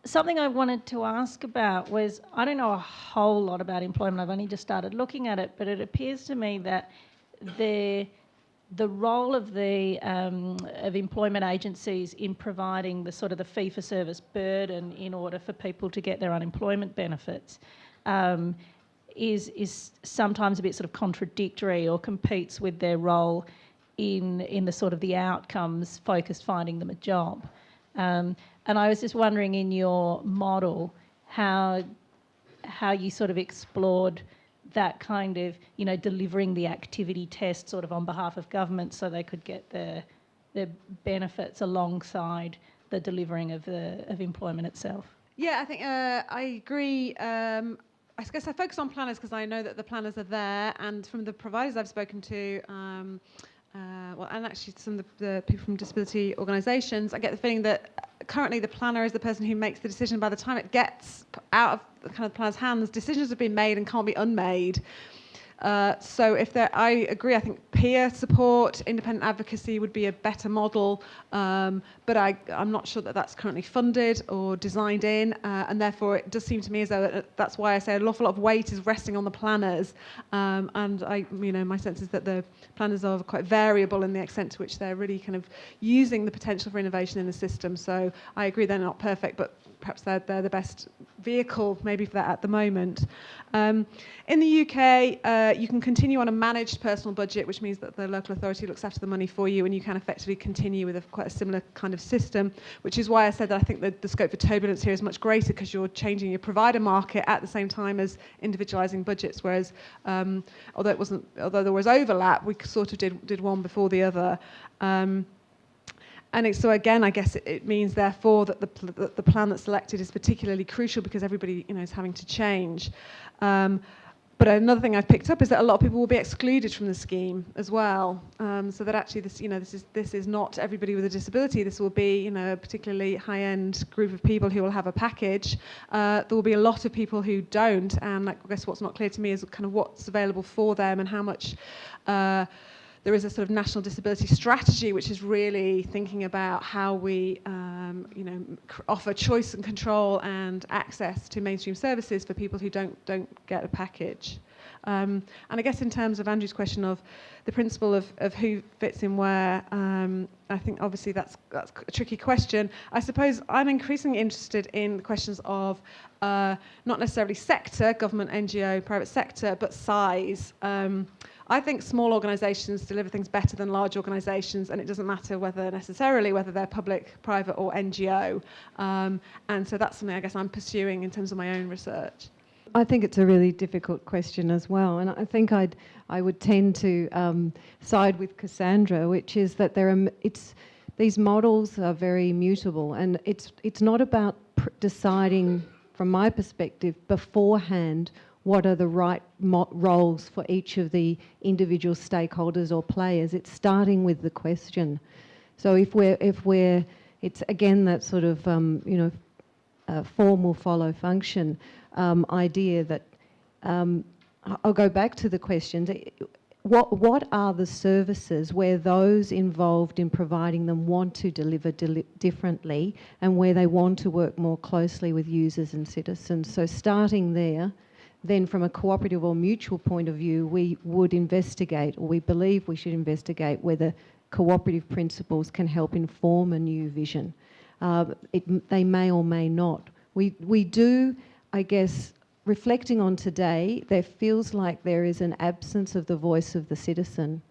Something I wanted to ask about was, I don't know a whole lot about employment, I've only just started looking at it, but it appears to me that the role of of employment agencies in providing the sort of the fee-for-service burden in order for people to get their unemployment benefits is sometimes a bit sort of contradictory, or competes with their role in the sort of the outcomes focused finding them a job. And I was just wondering, in your model, how you sort of explored that kind of, delivering the activity test sort of on behalf of government so they could get their benefits alongside the delivering of employment itself. Yeah, I think I agree. I guess I focus on planners because I know that the planners are there, and from the providers I've spoken to, and actually some of the people from disability organisations, I get the feeling that currently the planner is the person who makes the decision. By the time it gets out of the kind of planner's hands, decisions have been made and can't be unmade. So I agree, I think peer support, independent advocacy would be a better model, but I'm not sure that that's currently funded or designed in, and therefore it does seem to me as though that's why I say an awful lot of weight is resting on the planners, and my sense is that the planners are quite variable in the extent to which they're really kind of using the potential for innovation in the system. So I agree they're not perfect, but perhaps they're the best vehicle maybe for that at the moment. In the UK, you can continue on a managed personal budget, which means that the local authority looks after the money for you, and you can effectively continue with quite a similar kind of system, which is why I said that I think the scope for turbulence here is much greater, because you're changing your provider market at the same time as individualising budgets, whereas although there was overlap, we sort of did one before the other. And so again, I guess it means therefore that the plan that's selected is particularly crucial, because everybody is having to change. But another thing I've picked up is that a lot of people will be excluded from the scheme as well. So that actually this is not everybody with a disability. This will be a particularly high-end group of people who will have a package. There will be a lot of people who don't, and I guess what's not clear to me is kind of what's available for them and how much. There is a sort of national disability strategy, which is really thinking about how we, offer choice and control and access to mainstream services for people who don't get a package. And I guess in terms of Andrew's question of the principle of who fits in where, I think obviously that's a tricky question. I suppose I'm increasingly interested in the questions of not necessarily sector, government, NGO, private sector, but size. I think small organisations deliver things better than large organisations, and it doesn't matter whether they're public, private or NGO. And so that's something I guess I'm pursuing in terms of my own research. I think it's a really difficult question as well, and I think I would tend to side with Cassandra, which is that these models are very mutable, and it's not about deciding, from my perspective, beforehand what are the right roles for each of the individual stakeholders or players. It's starting with the question. So if we're it's again that sort of form will follow function idea that I'll go back to the questions. What are the services where those involved in providing them want to deliver differently, and where they want to work more closely with users and citizens? So starting there, then from a cooperative or mutual point of view, we would investigate, or we believe we should investigate, whether cooperative principles can help inform a new vision. They may or may not. We do, I guess, reflecting on today, there feels like there is an absence of the voice of the citizen.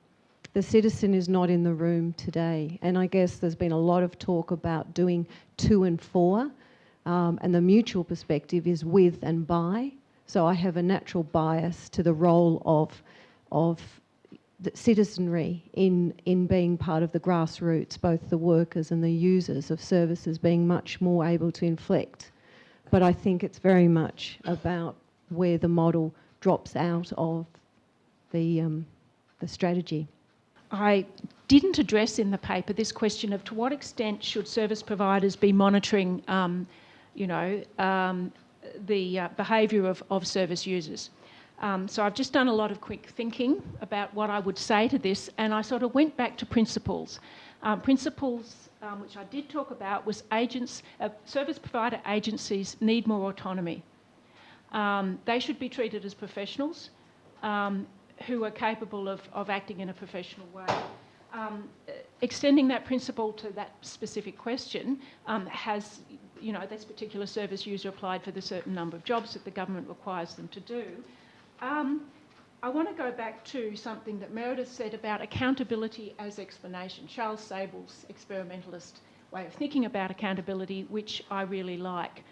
The citizen is not in the room today, and I guess there's been a lot of talk about doing 2 and 4, and the mutual perspective is with and by. So I have a natural bias to the role of the citizenry in being part of the grassroots, both the workers and the users of services being much more able to inflect. But I think it's very much about where the model drops out of the strategy. I didn't address in the paper this question of to what extent should service providers be monitoring, the behaviour of service users. So I've just done a lot of quick thinking about what I would say to this, and I sort of went back to principles. Which I did talk about, was service provider agencies need more autonomy. They should be treated as professionals who are capable of acting in a professional way. Extending that principle to that specific question has, this particular service user applied for the certain number of jobs that the government requires them to do. I want to go back to something that Meredith said about accountability as explanation, Charles Sable's experimentalist way of thinking about accountability, which I really like,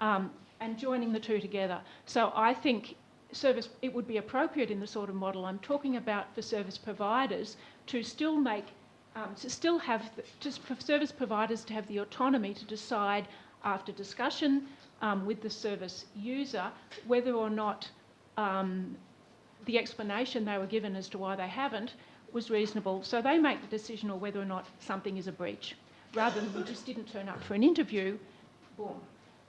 and joining the two together. So I think it would be appropriate in the sort of model I'm talking about for service providers to still for service providers to have the autonomy to decide after discussion with the service user whether or not the explanation they were given as to why they haven't was reasonable. So they make the decision on whether or not something is a breach, rather than we just didn't turn up for an interview, boom.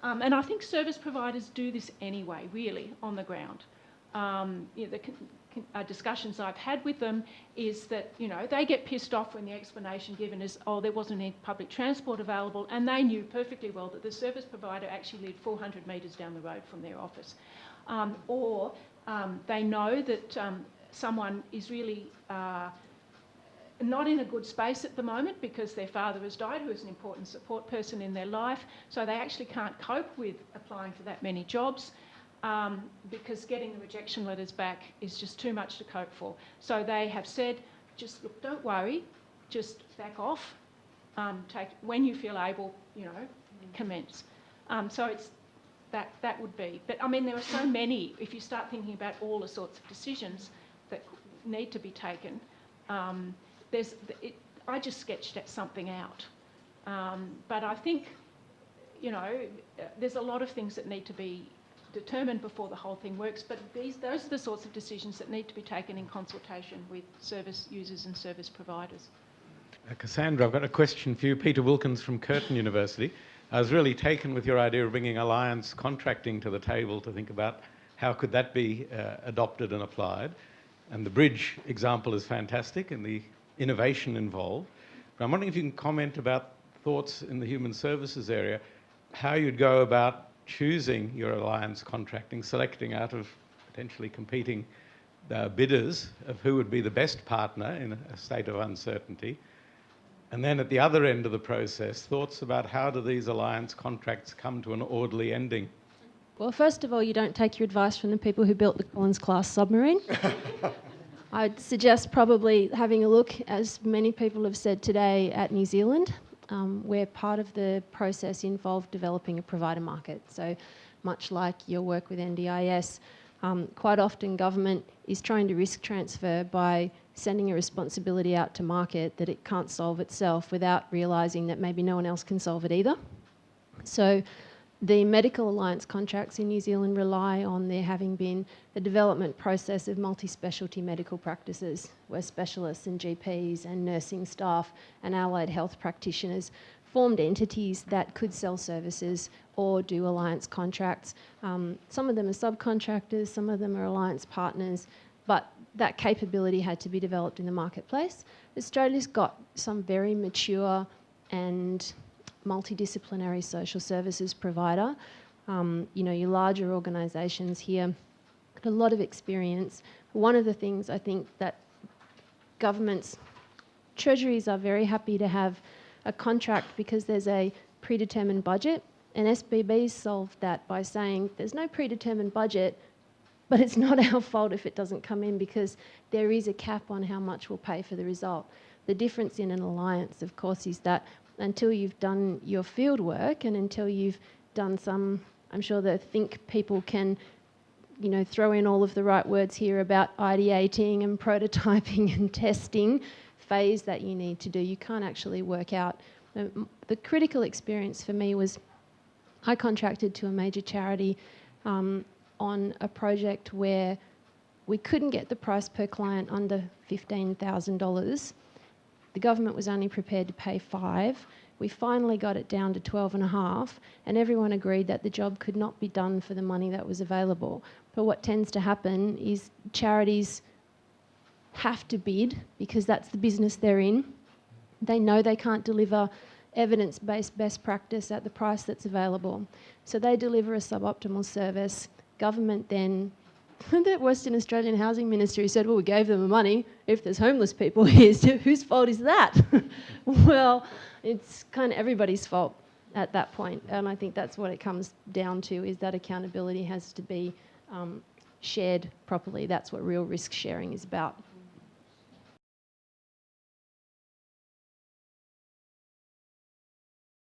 And I think service providers do this anyway, really, on the ground. The discussions I've had with them is that, they get pissed off when the explanation given is, there wasn't any public transport available, and they knew perfectly well that the service provider actually lived 400 metres down the road from their office. Or they know that someone is really not in a good space at the moment because their father has died, who is an important support person in their life, so they actually can't cope with applying for that many jobs because getting the rejection letters back is just too much to cope for. So they have said, just look, don't worry, just back off, when you feel able, commence. So it's that would be. But I mean, there are so many, if you start thinking about all the sorts of decisions that need to be taken, I just sketched something out. But I think, there's a lot of things that need to be determined before the whole thing works, but those are the sorts of decisions that need to be taken in consultation with service users and service providers. Cassandra, I've got a question for you. Peter Wilkins from Curtin University. I was really taken with your idea of bringing alliance contracting to the table to think about how could that be adopted and applied. And the bridge example is fantastic and the innovation involved. But I'm wondering if you can comment about thoughts in the human services area, how you'd go about choosing your alliance contracting, selecting out of potentially competing bidders of who would be the best partner in a state of uncertainty. And then at the other end of the process, thoughts about how do these alliance contracts come to an orderly ending? Well, first of all, you don't take your advice from the people who built the Collins-class submarine. I'd suggest probably having a look, as many people have said today, at New Zealand, where part of the process involved developing a provider market. So much like your work with NDIS. Quite often government is trying to risk transfer by sending a responsibility out to market that it can't solve itself without realising that maybe no one else can solve it either. So the medical alliance contracts in New Zealand rely on there having been a development process of multi-specialty medical practices where specialists and GPs and nursing staff and allied health practitioners formed entities that could sell services or do alliance contracts. Some of them are subcontractors, some of them are alliance partners, but that capability had to be developed in the marketplace. Australia's got some very mature and multidisciplinary social services provider. You know, your larger organisations here, a lot of experience. One of the things I think that governments, treasuries are very happy to have a contract because there's a predetermined budget, and SBB solved that by saying there's no predetermined budget, but it's not our fault if it doesn't come in because there is a cap on how much we'll pay for the result. The difference in an alliance, of course, is that until you've done your field work and until you've done some, I'm sure the think people can, you know, throw in all of the right words here about ideating and prototyping and testing phase that you need to do. You can't actually work out. The critical experience for me was I contracted to a major charity on a project where we couldn't get the price per client under $15,000. The government was only prepared to pay $5,000. We finally got it down to $12,500, and everyone agreed that the job could not be done for the money that was available. But what tends to happen is charities have to bid because that's the business they're in. They know they can't deliver evidence-based best practice at the price that's available. So they deliver a suboptimal service. Government then, the Western Australian Housing Ministry said, well, we gave them the money. If there's homeless people here, so whose fault is that? Well, it's kind of everybody's fault at that point. And I think that's what it comes down to, is that accountability has to be shared properly. That's what real risk sharing is about.